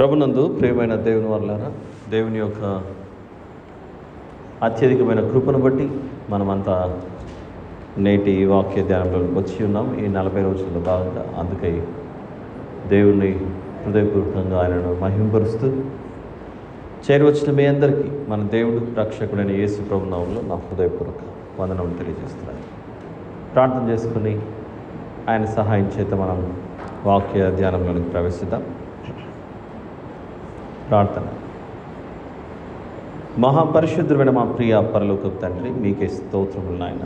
ప్రభునందు ప్రియమైన దేవుని వల్లారా, దేవుని యొక్క అత్యధికమైన కృపను బట్టి మనమంతా నేటి వాక్య ధ్యానంలోకి వచ్చి ఉన్నాం. ఈ 40 రోజుల్లో భాగంగా అందుకై దేవుని హృదయపూర్వకంగా ఆయనను మహింపరుస్తూ చేరవచ్చిన మీ అందరికీ మన దేవుడు రక్షకుడైన యేసు ప్రభు నామములో నా హృదయపూర్వక వందనములు తెలియజేస్తున్నాను. ప్రార్థన చేసుకుని ఆయన సహాయం చేత మనం వాక్య ధ్యానంలోనికి ప్రవేశిద్దాం. ప్రార్థన. మహాపరిశుద్ధుడైన మా ప్రియ పరలోకపు తండ్రి, మీకే స్తోత్రములు నాయన.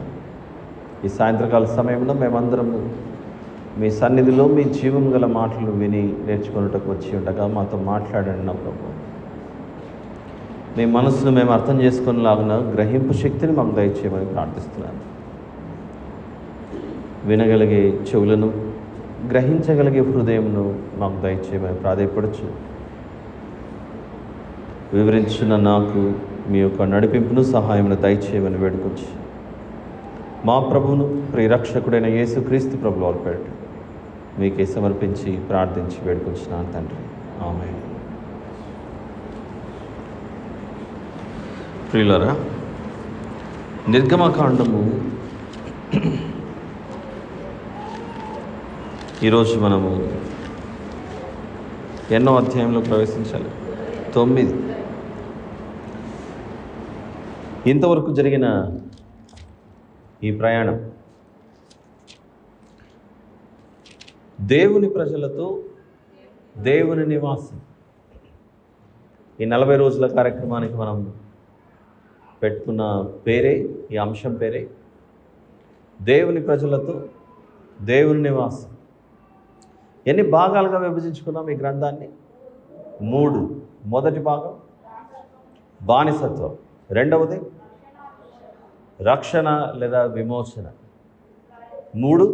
ఈ సాయంత్రకాల సమయంలో మేమందరము మీ సన్నిధిలో మీ జీవం గల మాటలు విని నేర్చుకున్నట్టుకు వచ్చి ఉండగా మాతో మాట్లాడండి నా ప్రభు. మీ మనసును మేము అర్థం చేసుకునేలాగున గ్రహింపు శక్తిని మాకు దయచేయమని ప్రార్థిస్తున్నాను. వినగలిగే చెవులను, గ్రహించగలిగే హృదయంను మాకు దయచేయమని ప్రాధేయపడచ్చు. వివరించిన నాకు మీ యొక్క నడిపింపును, సహాయమును దయచేయమని వేడుకొచ్చి మా ప్రభువును ప్రియరక్షకుడైన యేసుక్రీస్తు ప్రభువు వారి పేరిట మీకే సమర్పించి ప్రార్థించి వేడుకొచ్చినాను తండ్రి, ఆమేన్. ప్రియులారా, నిర్గమకాండము ఈరోజు మనము ఎన్నో అధ్యాయంలో ప్రవేశించాలి? 9. ఇంతవరకు జరిగిన ఈ ప్రయాణం దేవుని ప్రజలతో దేవుని నివాసం. ఈ 40 రోజుల కార్యక్రమానికి మనం పెట్టుకున్న పేరే, ఈ అంశం పేరే దేవుని ప్రజలతో దేవుని నివాసం. ఎన్ని భాగాలుగా విభజించుకున్నాం ఈ గ్రంథాన్ని? 3. మొదటి భాగం బానిసత్వం, రెండవది రక్షణ లేదా విమోచన, 3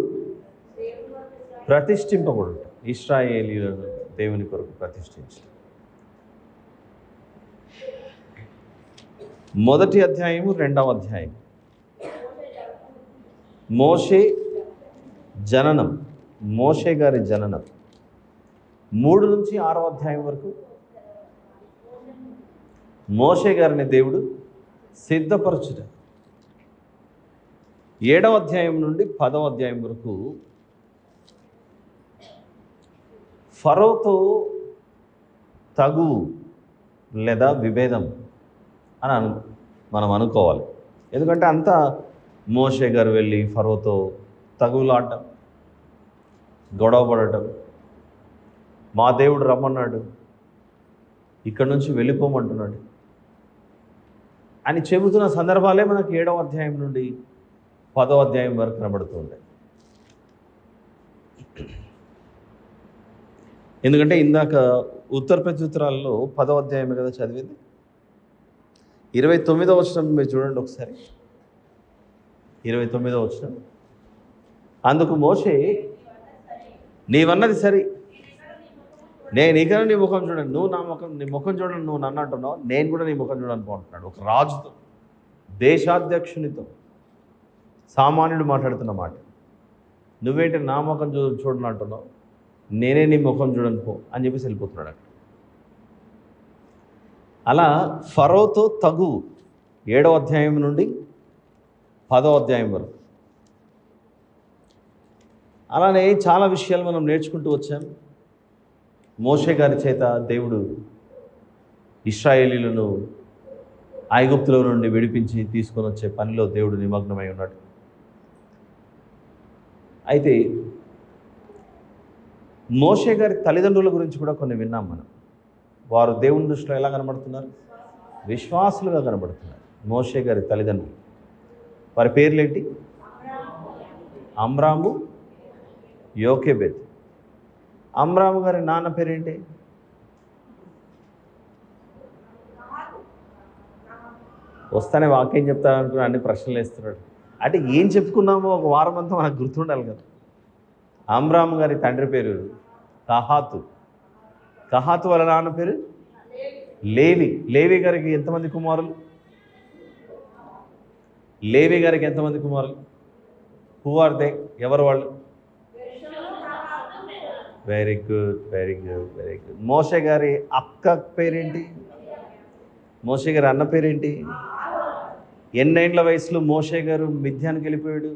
ప్రతిష్ఠింపబడుట, ఇశ్రాయేలీయులను దేవుని కొరకు ప్రతిష్ఠించడం. మొదటి అధ్యాయము, రెండవ అధ్యాయం మోషే జననం, మోషే గారి జననం. 3 నుంచి 6వ అధ్యాయం వరకు మోషే గారిని దేవుడు సిద్ధపరచుట. 7వ అధ్యాయం నుండి 10వ అధ్యాయం వరకు ఫరోతో తగువు లేదా విభేదం అని మనం అనుకోవాలి. ఎందుకంటే అంతా మోషే గారు వెళ్ళి ఫరోతో తగువులాడటం, గొడవపడటం, మా దేవుడు రమ్మన్నాడు, ఇక్కడి నుంచి వెళ్ళిపోమంటున్నాడు అని చెబుతున్న సందర్భాలే మనకు 7వ అధ్యాయం నుండి 10వ అధ్యాయం వరకు కనబడుతుంటాయి. ఎందుకంటే ఇందాక ఉత్తర ప్రత్యుత్తరాల్లో 10వ అధ్యాయమే కదా చదివింది. 29వ వచనం మీరు చూడండి ఒకసారి. 29వ వచనం, అందుకు మోషే, నీవన్నది సరి, నేను ఇక నీ ముఖం చూడండి, నువ్వు నా ముఖం, నీ ముఖం చూడండి, నువ్వు నన్ను అంటున్నావు, నేను కూడా నీ ముఖం చూడాలనుకుంటున్నాడు. ఒక రాజుతో, దేశాధ్యక్షునితో, సామాన్యుడు మాట్లాడుతున్న మాట. నువ్వేంటి నా ముఖం చూడని అంటున్నావు, నేనే నీ ముఖం చూడను పో అని చెప్పేసి వెళ్ళిపోతున్నాడు అక్కడ. అలా ఫరోతో తగువు 7వ అధ్యాయం నుండి 10వ అధ్యాయం వరకు. అలానే చాలా విషయాలు మనం నేర్చుకుంటూ వచ్చాం. మోషే గారి చేత దేవుడు ఇశ్రాయేలీయులను ఐగుప్తులో నుండి విడిపించి తీసుకొని వచ్చే పనిలో దేవుడు నిమగ్నమై ఉన్నాడు. అయితే మోషే గారి తల్లిదండ్రుల గురించి కూడా కొన్ని విన్నాం మనం. వారు దేవుని దృష్టిలో ఎలా కనబడుతున్నారు? విశ్వాసులుగా కనబడుతున్నారు. మోషే గారి తల్లిదండ్రులు, వారి పేర్లేంటి? అమ్రాము, యోకెబెద్. అమ్రాము గారి నాన్న పేరేంటి? వస్తానే వాక్యం చెప్తాననుకుని అన్ని ప్రశ్నలు వేస్తున్నాడు. అంటే ఏం చెప్పుకున్నామో ఒక వారం అంతా మనకు గుర్తుండాలి కదా. అమ్రాము గారి తండ్రి పేరు కహాతు. కహాతు వాళ్ళ నాన్న పేరు లేవి. లేవి గారికి ఎంతమంది కుమారులు? లేవి గారికి ఎంతమంది కుమారులు? Who are they? ఎవరు వాళ్ళు? Very good, very good, very good. మోషే గారి అక్క పేరేంటి? మోషే గారి అన్న పేరేంటి? ఎన్నేండ్ల వయసులో మోషే గారు మిథ్యానికి వెళ్ళిపోయాడు?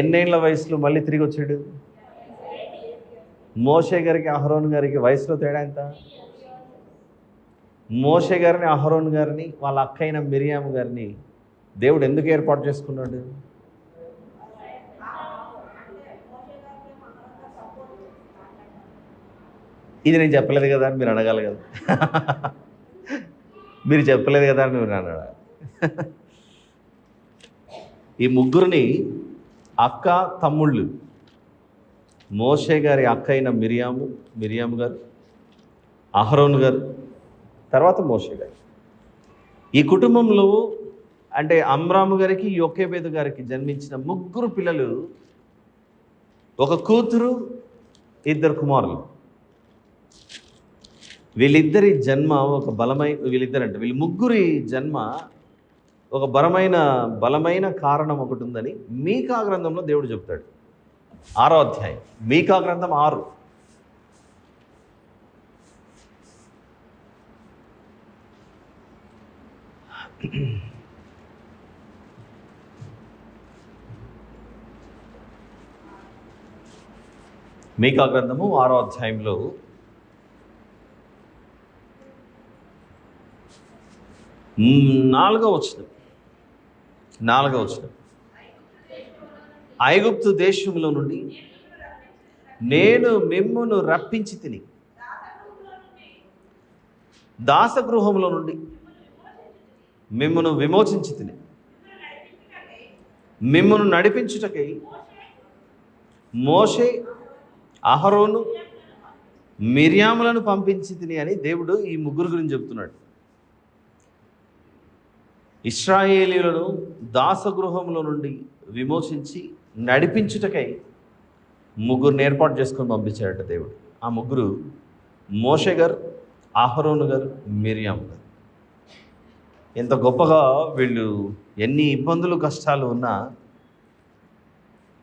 ఎన్నేండ్ల వయసులో మళ్ళీ తిరిగి వచ్చాడు? మోషే గారికి అహరోన్ గారికి వయసులో తేడా ఎంత? మోషే గారిని, అహరోన్ గారిని, వాళ్ళ అక్క అయిన మిరియాము గారిని దేవుడు ఎందుకు ఏర్పాటు చేసుకున్నాడు? ఇది నేను చెప్పలేదు కదా అని మీరు అడగాలి కదా. మీరు చెప్పలేదు కదా అని మీరు అన్నాడు. ఈ ముగ్గురిని అక్క తమ్ముళ్ళు, మోషే గారి అక్క అయిన మిరియాము గారు, అహరోన్ గారు, తర్వాత మోషే గారు. ఈ కుటుంబంలో అంటే అమ్రాము గారికి, యోకేబేదు గారికి జన్మించిన ముగ్గురు పిల్లలు, ఒక కూతురు, ఇద్దరు కుమారులు. వీళ్ళిద్దరి జన్మ ఒక వీళ్ళ ముగ్గురి జన్మ ఒక బలమైన కారణం ఒకటి ఉందని మీకా గ్రంథంలో దేవుడు చెప్తాడు. 6వ అధ్యాయం, మీకా గ్రంథం 6. మీకా గ్రంథము 6వ అధ్యాయంలో 4వ వచనం. ఐగుప్తు దేశంలో నుండి నేను మిమ్మును రప్పించి తిని, దాసగృహంలో నుండి మిమ్మును విమోచించి తిని, మిమ్మును నడిపించుటకై మోషే, అహరోను, మిరియాములను పంపించి తిని అని దేవుడు ఈ ముగ్గురు గురించి చెప్తున్నాడు. ఇశ్రాయేలీయులను దాసగృహంలో నుండి విమోచించి నడిపించుటకై ముగ్గురిని ఏర్పాటు చేసుకొని పంపించాడట దేవుడు. ఆ ముగ్గురు మోషే గారు, అహరోను గారు, మిరియాము గారు. ఎంత గొప్పగా వీళ్ళు ఎన్ని ఇబ్బందులు కష్టాలు ఉన్నా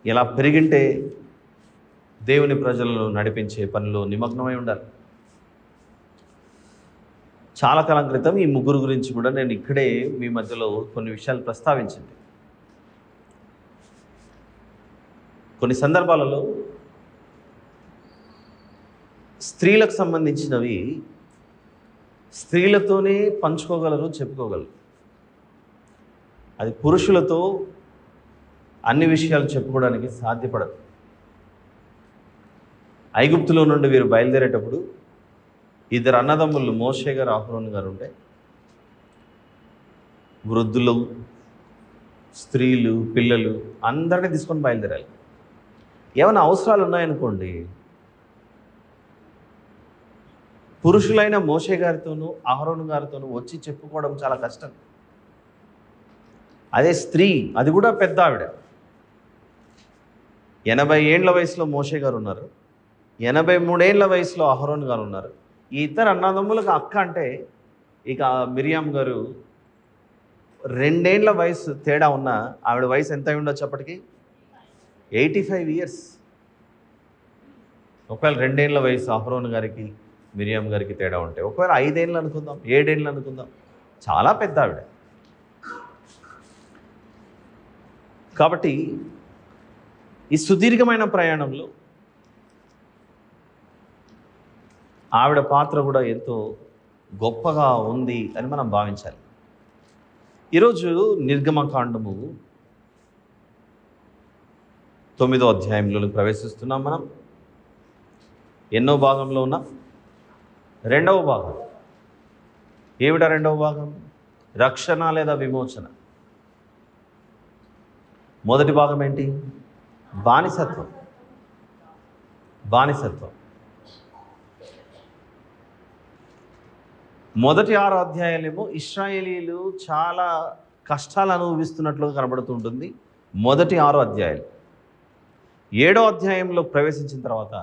ఇలా పెరిగింటే దేవుని ప్రజలను నడిపించే పనిలో నిమగ్నమై ఉండాలి. చాలా కాలం క్రితం ఈ ముగ్గురు గురించి కూడా నేను ఇక్కడే మీ మధ్యలో కొన్ని విషయాలు ప్రస్తావించింది. కొన్ని సందర్భాలలో స్త్రీలకు సంబంధించినవి స్త్రీలతోనే పంచుకోగలరు, చెప్పుకోగలరు. అది పురుషులతో అన్ని విషయాలు చెప్పుకోవడానికి సాధ్యపడదు. ఐగుప్తులో నుండి వీరు బయలుదేరేటప్పుడు ఇద్దరు అన్నదమ్ములు మోషే గారు, అహరోన్ గారు ఉంటే వృద్ధులు, స్త్రీలు, పిల్లలు అందరినీ తీసుకొని బయలుదేరాలి. ఏమైనా అవసరాలు ఉన్నాయనుకోండి, పురుషులైన మోషే గారితోనూ అహరోన్ గారితోనూ వచ్చి చెప్పుకోవడం చాలా కష్టం. అదే స్త్రీ, అది కూడా పెద్ద ఆవిడ, 80 ఏళ్ల వయసులో మోషే గారు ఉన్నారు, 83 ఏళ్ల వయసులో అహరోన్ గారు ఉన్నారు. ఈ ఇద్దరు అన్నదమ్ములకు అక్క అంటే ఇక మిరియాం గారు 2 ఏళ్ల వయసు తేడా ఉన్న ఆవిడ వయసు ఎంత ఉండొచ్చు అప్పటికి? 85 ఇయర్స్. ఒకవేళ 2 ఏళ్ల వయసు అహరోన్ గారికి, మిరియాం గారికి తేడా ఉంటే, ఒకవేళ 5 ఏళ్ళు అనుకుందాం, 7 ఏళ్ళు అనుకుందాం, చాలా పెద్ద ఆవిడ. కాబట్టి ఈ సుదీర్ఘమైన ప్రయాణంలో ఆవిడ పాత్ర కూడా ఎంతో గొప్పగా ఉంది అని మనం భావించాలి. ఈరోజు నిర్గమకాండము 9వ అధ్యాయంలో ప్రవేశిస్తున్నాం. మనం ఎన్నో భాగంలో ఉన్నాం? 2వ భాగం. ఏమిటా 2వ భాగం? రక్షణ లేదా విమోచన. మొదటి భాగం ఏంటి? బానిసత్వం. మొదటి 6 అధ్యాయాలేమో ఇశ్రాయేలీలు చాలా కష్టాలు అనుభవిస్తున్నట్లుగా కనబడుతుంటుంది. మొదటి 6 అధ్యాయాలు. 7వ అధ్యాయంలో ప్రవేశించిన తర్వాత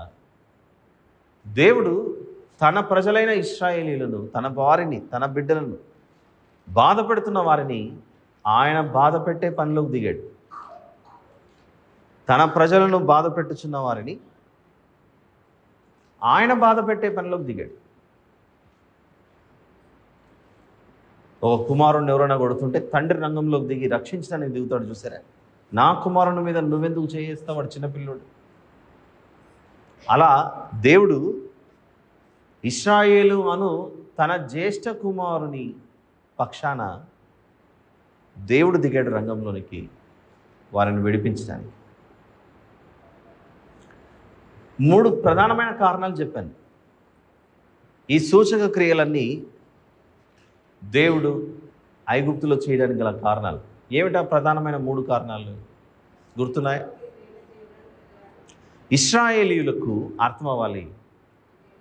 దేవుడు తన ప్రజలైన ఇశ్రాయేలీలను, తన వారిని, తన బిడ్డలను బాధ పెడుతున్న వారిని ఆయన బాధ పెట్టే పనిలోకి దిగాడు. తన ప్రజలను బాధ పెట్టుచున్న వారిని ఆయన బాధ పెట్టే పనిలోకి దిగాడు. ఒక కుమారుడిని ఎవరైనా కొడుతుంటే తండ్రి రంగంలోకి దిగి రక్షించడానికి దిగుతాడు. చూసారా? నా కుమారుని మీద నువ్వెందుకు చేయిస్తావు, వాడు చిన్నపిల్లోడు. అలా దేవుడు ఇశ్రాయేలు అను తన జ్యేష్ఠ కుమారుని పక్షాన దేవుడు దిగాడు రంగంలోనికి వారిని విడిపించడానికి. 3 ప్రధానమైన కారణాలు చెప్పాను. ఈ సూచక క్రియలన్నీ దేవుడు ఐగుప్తులో చేయడానికి గల కారణాలు. ఏమిటా ప్రధానమైన 3 కారణాలు గుర్తున్నాయా? ఇశ్రాయేలీయులకు అర్థం అవ్వాలి,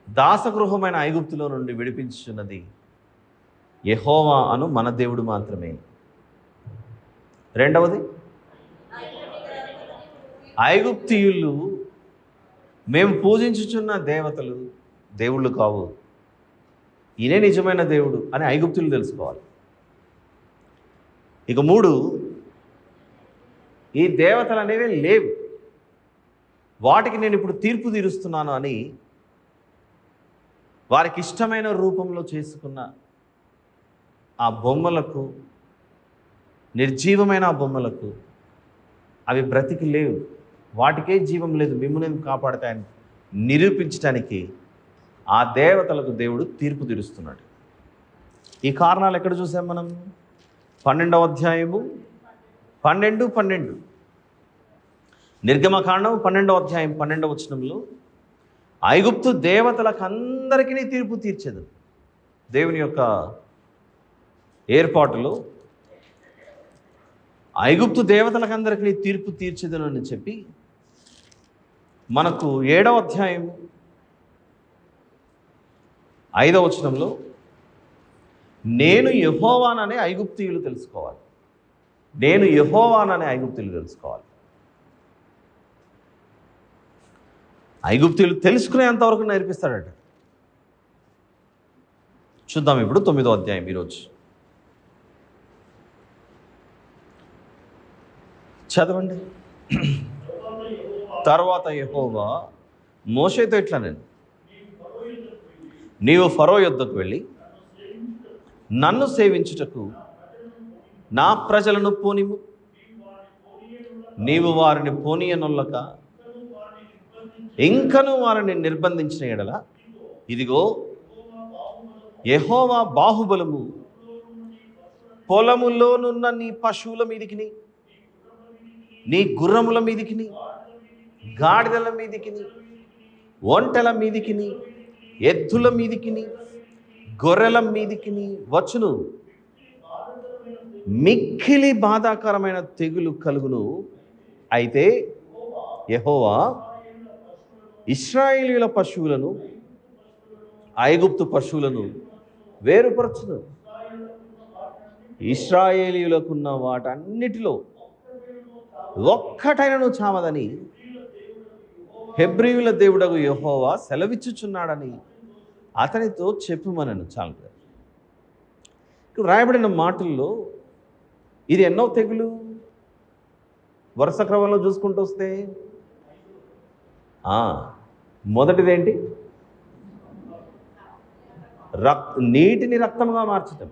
దాసగృహమైన ఐగుప్తులో నుండి విడిపించున్నది యెహోవా అను మన దేవుడు మాత్రమే. రెండవది, ఐగుప్తీయులు మేము పూజించుచున్న దేవతలు దేవుళ్ళు కావు, ఈయనే నిజమైన దేవుడు అని ఐగుప్తులు తెలుసుకోవాలి. ఇక 3, ఈ దేవతలు అనేవి లేవు, వాటికి నేను ఇప్పుడు తీర్పు తీరుస్తున్నాను అని వారికి ఇష్టమైన రూపంలో చేసుకున్న ఆ బొమ్మలకు, నిర్జీవమైన ఆ బొమ్మలకు, అవి బ్రతికి లేవు, వాటికే జీవం లేదు, మిమ్మల్ని కాపాడతాయని నిరూపించడానికి ఆ దేవతలకు దేవుడు తీర్పు తీరుస్తున్నాడు. ఈ కారణాలు ఎక్కడ చూసాం మనం? 12వ అధ్యాయము 12 నిర్గమకాండం 12వ అధ్యాయం 12వ వచనంలో ఐగుప్తు దేవతలకు అందరికీ తీర్పు తీర్చేది. దేవుని యొక్క ఏర్పాటులో ఐగుప్తు దేవతలకు అందరికీ తీర్పు తీర్చేదనని చెప్పి మనకు 7వ అధ్యాయం 5వ వచనంలో నేను యెహోవాననే ఐగుప్తీయులు తెలుసుకోవాలి. నేను యెహోవాననే ఐగుప్తీయులు తెలుసుకోవాలి. ఐగుప్తీయులు తెలుసుకునేంతవరకు నేర్పిస్తాడట. చూద్దాం ఇప్పుడు 9వ అధ్యాయం ఈరోజు చదవండి. తర్వాత యెహోవా మోషేతో ఇట్లా, నీవు ఫరో యొద్దకు వెళ్ళి నన్ను సేవించుటకు నా ప్రజలను పోనిము, నీవు వారిని పోనీయనొల్లక ఇంకను వారిని నిర్బంధించిన ఎడల ఇదిగో యెహోవా బాహుబలము పొలములోనున్న నీ పశువుల మీదికిని, నీ గుర్రముల మీదికిని, గాడిదల మీదికిని, ఒంటెల మీదికిని, ఎద్దుల మీదికిని, గొర్రెల మీదికిని వచ్చును, మిక్కిలి బాధాకరమైన తెగులు కలుగును. అయితే యెహోవా ఇశ్రాయేలీయుల పశువులను ఐగుప్తు పశువులను వేరుపరచును. ఇశ్రాయేలీయులకున్న వాటన్నిటిలో ఒక్కటైనను చావదని హెబ్రీయుల దేవుడగు యెహోవా సెలవిచ్చుచున్నాడని అతనితో చెప్పుమనను. చాలు. ఇక్కడ రాయబడిన మాటల్లో ఇది ఎన్నో తెగులు వరుస క్రమంలో చూసుకుంటూ వస్తే మొదటిదేంటి? నీటిని రక్తంగా మార్చటం,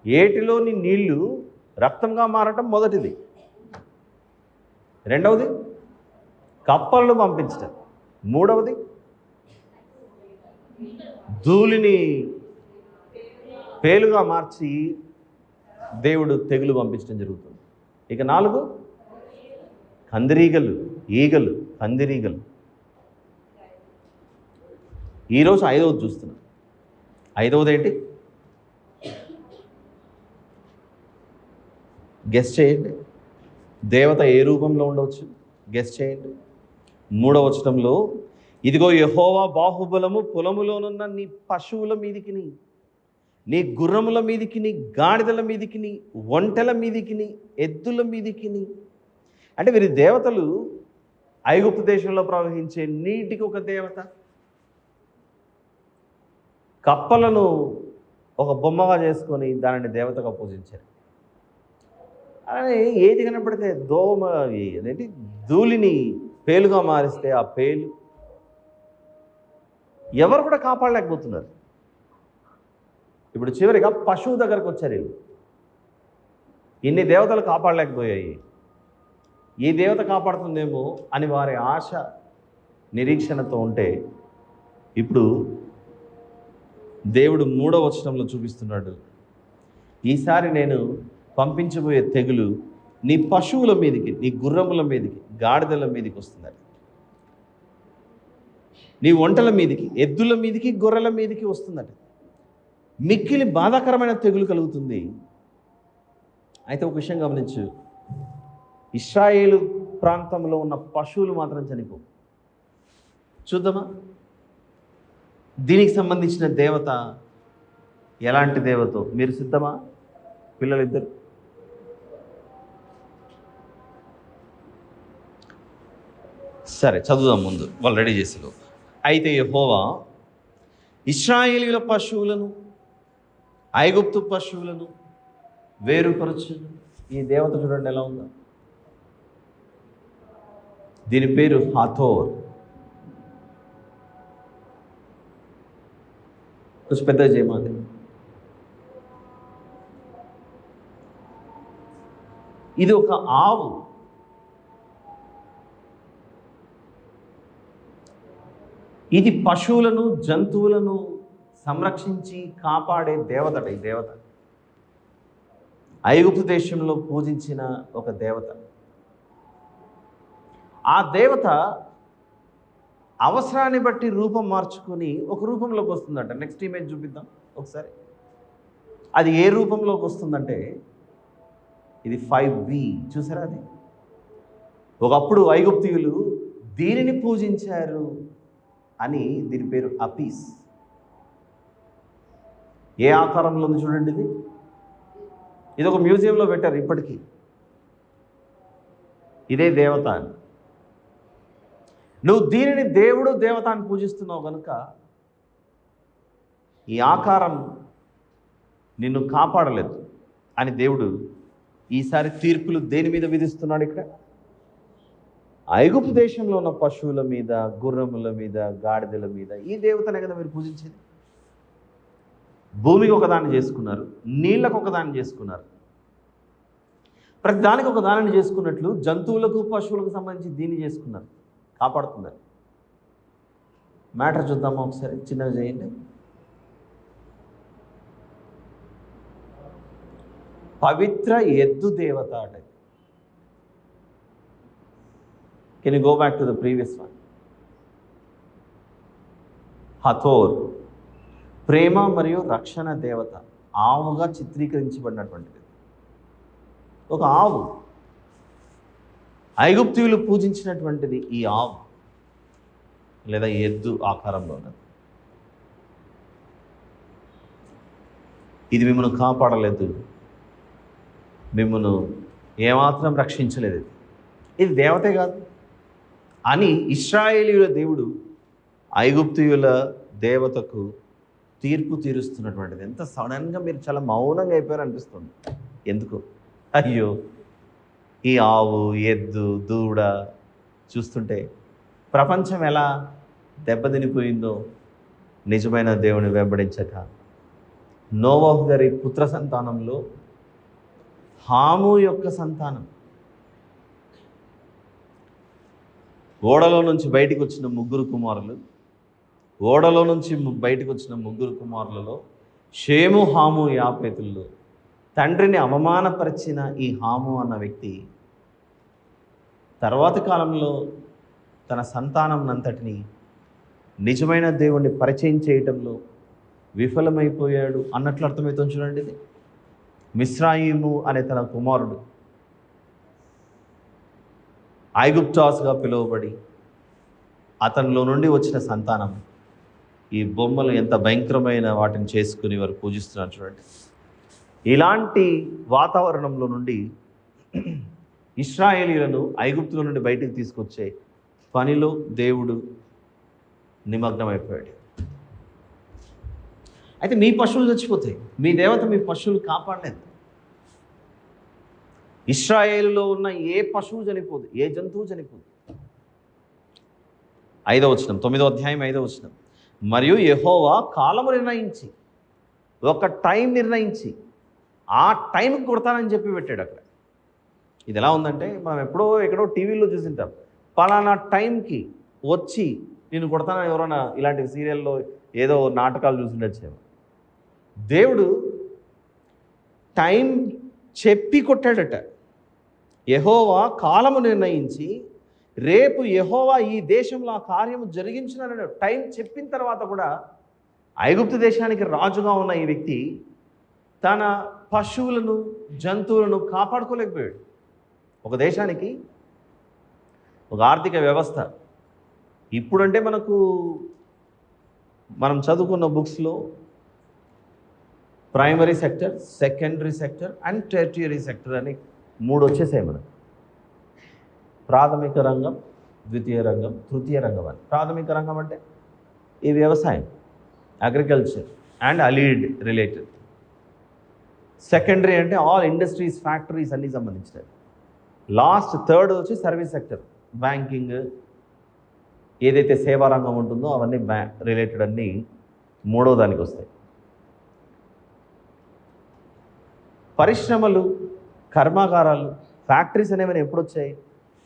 ఏటిలోని నీళ్లు రక్తంగా మారటం మొదటిది. రెండవది కప్పలను పంపించటం. మూడవది ధూళిని పేలుగా మార్చి దేవుడు తెగులు పంపించడం జరుగుతుంది. ఇక 4 కందిరీగలు, ఈగలు, కందిరీగలు. ఈరోజు 5వది చూస్తున్నాం. 5వది ఏంటి? గెస్ చేయండి. దేవత ఏ రూపంలో ఉండవచ్చు? గెస్ చేయండి. 3వ వచనంలో ఇదిగో యెహోవా బాహుబలము పొలములోనున్న నీ పశువుల మీదికిని, నీ గుర్రముల మీదికిని, గాడిదల మీదికిని, ఒంటెల మీదికిని, ఎద్దుల మీదికిని. అంటే వీరి దేవతలు ఐగుప్తు దేశంలో ప్రవహించే నీటికి ఒక దేవత, కప్పలను ఒక బొమ్మగా చేసుకొని దానిని దేవతగా పూజించారు. అని ఏది కనపడితే అదేంటి ధూళిని పేలుగా మారిస్తే ఆ పేలు, ఎవరు కూడా కాపాడలేకపోతున్నారు. ఇప్పుడు చివరిగా పశువు దగ్గరకు వచ్చారు వీళ్ళు. ఇన్ని దేవతలు కాపాడలేకపోయాయి, ఈ దేవత కాపాడుతుందేమో అని వారి ఆశ నిరీక్షణతో ఉంటే, ఇప్పుడు దేవుడు 3వ వచనంలో చూపిస్తున్నాడు, ఈసారి నేను పంపించబోయే తెగులు నీ పశువుల మీదకి, నీ గుర్రముల మీదకి, గాడిదల మీదకి వస్తుందని, నీ ఒంటల మీదకి, ఎద్దుల మీదకి, గొర్రెల మీదకి వస్తుందట. మిక్కిలి బాధాకరమైన తెగులు కలుగుతుంది. అయితే ఒక విషయం గమనించు, ఇశ్రాయేలు ప్రాంతంలో ఉన్న పశువులు మాత్రం చనిపోవు. చూద్దామా దీనికి సంబంధించిన దేవత ఎలాంటి దేవతో? మీరు సిద్ధమా పిల్లలిద్దరు? సరే చదువుదాం ముందు, వాళ్ళు రెడీ చేసేలో. అయితే యెహోవా ఇశ్రాయేలీయుల పశువులను ఐగుప్తు పశువులను వేరుపరచు. ఈ దేవత చూడండి ఎలా ఉందో. దీని పేరు హాథోర్. కొంచెం పెద్దగా చేయమాలి. ఇది ఒక ఆవు. ఇది పశువులను, జంతువులను సంరక్షించి కాపాడే దేవతట. ఈ దేవత ఐగుప్తు దేశంలో పూజించిన ఒక దేవత. ఆ దేవత అవసరాన్ని బట్టి రూపం మార్చుకొని ఒక రూపంలోకి వస్తుందంట. నెక్స్ట్ ఇమేజ్ చూపిద్దాం ఒకసారి. అది ఏ రూపంలోకి వస్తుందంటే, ఇది 5V చూసారా? అది ఒకప్పుడు ఐగుప్తీయులు దీనిని పూజించారు అని, దీని పేరు అపీస్. ఏ ఆకారంలో ఉంది చూడండి. ఇది ఒక మ్యూజియంలో పెట్టారు ఇప్పటికీ. ఇదే దేవత అని. నువ్వు దీనిని దేవుడు దేవత అని పూజిస్తున్నావు కనుక ఈ ఆకారం నిన్ను కాపాడలేదు అని దేవుడు ఈసారి తీర్పులు దేని మీద విధిస్తున్నాడు? ఇక్కడ ఐగుప్తు దేశంలో ఉన్న పశువుల మీద, గుర్రముల మీద, గాడిదల మీద. ఈ దేవతనే కదా మీరు పూజించేది. భూమికి ఒకదాన్ని చేసుకున్నారు, నీళ్ళకు ఒకదాన్ని చేసుకున్నారు, ప్రతి దానికి ఒక దానిని చేసుకున్నట్లు జంతువులకు, పశువులకు సంబంధించి దీన్ని చేసుకున్నారు. కాపాడుతున్నారు. మ్యాటర్ చూద్దామా ఒకసారి, చిన్నగా చేయండి. పవిత్ర ఎద్దు దేవత అట. Can you go back to the previous one? Hathor ప్రేమ మరియు రక్షణ దేవత, ఆవుగా చిత్రీకరించబడినటువంటిది. ఒక ఆవు, ఐగుప్తీయులు పూజించినటువంటిది ఈ ఆవు లేదా ఎద్దు ఆకారంలో ఉన్నది. ఇది మిమ్మల్ని కాపాడలేదు, మిమ్మల్ని ఏమాత్రం రక్షించలేదు, ఇది దేవతే కాదు అని ఇశ్రాయేలీయుల దేవుడు ఐగుప్తీయుల దేవతకు తీర్పు తీరుస్తున్నటువంటిది. ఎంత సడన్గా మీరు చాలా మౌనంగా అయిపోయారు అనిపిస్తుంది. ఎందుకు? అయ్యో, ఈ ఆవు, ఎద్దు, దూడ చూస్తుంటే ప్రపంచం ఎలా దెబ్బతినిపోయిందో నిజమైన దేవుని వెంబడించక. నోవహు గారి పుత్ర సంతానంలో హాము యొక్క సంతానం, ఓడలో నుంచి బయటికి వచ్చిన ముగ్గురు కుమారులు, ఓడలో నుంచి బయటకు వచ్చిన ముగ్గురు కుమారులలో షేము, హాము, యాపేతుల్లో తండ్రిని అవమానపరిచిన ఈ హాము అన్న వ్యక్తి తర్వాతి కాలంలో తన సంతానంనంతటిని నిజమైన దేవుణ్ణి పరిచయం చేయటంలో విఫలమైపోయాడు అన్నట్లు అర్థమవుతుంది. చూడండి, ఇది మిస్రాయిము అనే తన కుమారుడు ఐగుప్తాస్గా పిలువబడి అతనిలో నుండి వచ్చిన సంతానం ఈ బొమ్మలు ఎంత భయంకరమైన వాటిని చేసుకుని వారు పూజిస్తున్నారు చూడండి. ఇలాంటి వాతావరణంలో నుండి ఇశ్రాయేలీయులను ఐగుప్తుల నుండి బయటికి తీసుకొచ్చే పనిలో దేవుడు నిమగ్నమైపోయాడు. అయితే మీ పశువులు చచ్చిపోతాయి, మీ దేవత మీ పశువులు కాపాడలేదు. ఇశ్రాయేలులో ఉన్న ఏ పశువు చనిపోదు, ఏ జంతువు చనిపోదు. 5వ వచనం, 9వ అధ్యాయం 5వ వచనం. మరియు యెహోవా కాలము నిర్ణయించి, ఒక టైం నిర్ణయించి, ఆ టైంకి కొడతానని చెప్పి పెట్టాడు అక్కడ. ఇది ఎలా ఉందంటే, మనం ఎక్కడో టీవీలో చూసింటాం, పలానా టైంకి వచ్చి నేను కొడతానని. ఎవరైనా ఇలాంటి సీరియల్లో ఏదో నాటకాలు చూసిండొచ్చేమో. దేవుడు టైం చెప్పి కొట్టాడట. యెహోవా కాలము నిర్ణయించి, రేపు యెహోవా ఈ దేశంలో ఆ కార్యము జరిగించినాడు. టైం చెప్పిన తర్వాత కూడా ఐగుప్తు దేశానికి రాజుగా ఉన్న ఈ వ్యక్తి తన పశువులను, జంతువులను కాపాడుకోలేకపోయాడు. ఒక దేశానికి ఒక ఆర్థిక వ్యవస్థ ఇప్పుడంటే మనం చదువుకున్న బుక్స్లో primary sector, secondary sector and tertiary sector అని 3 వచ్చేసాయి మనకు. ప్రాథమిక రంగం, ద్వితీయ రంగం, తృతీయ రంగం అని. ప్రాథమిక రంగం అంటే ఈ వ్యవసాయం, agriculture and allied related. Secondary అంటే ఆల్ ఇండస్ట్రీస్, ఫ్యాక్టరీస్ అన్నీ సంబంధించినవి. లాస్ట్ థర్డ్ వచ్చి సర్వీస్ సెక్టర్, బ్యాంకింగ్, ఏదైతే సేవా రంగం ఉంటుందో అవన్నీ రిలేటెడ్ అన్నీ 3వ దానికి వస్తాయి. పరిశ్రమలు, కర్మాగారాలు, ఫ్యాక్టరీస్ అనేవి ఎప్పుడు వచ్చాయి?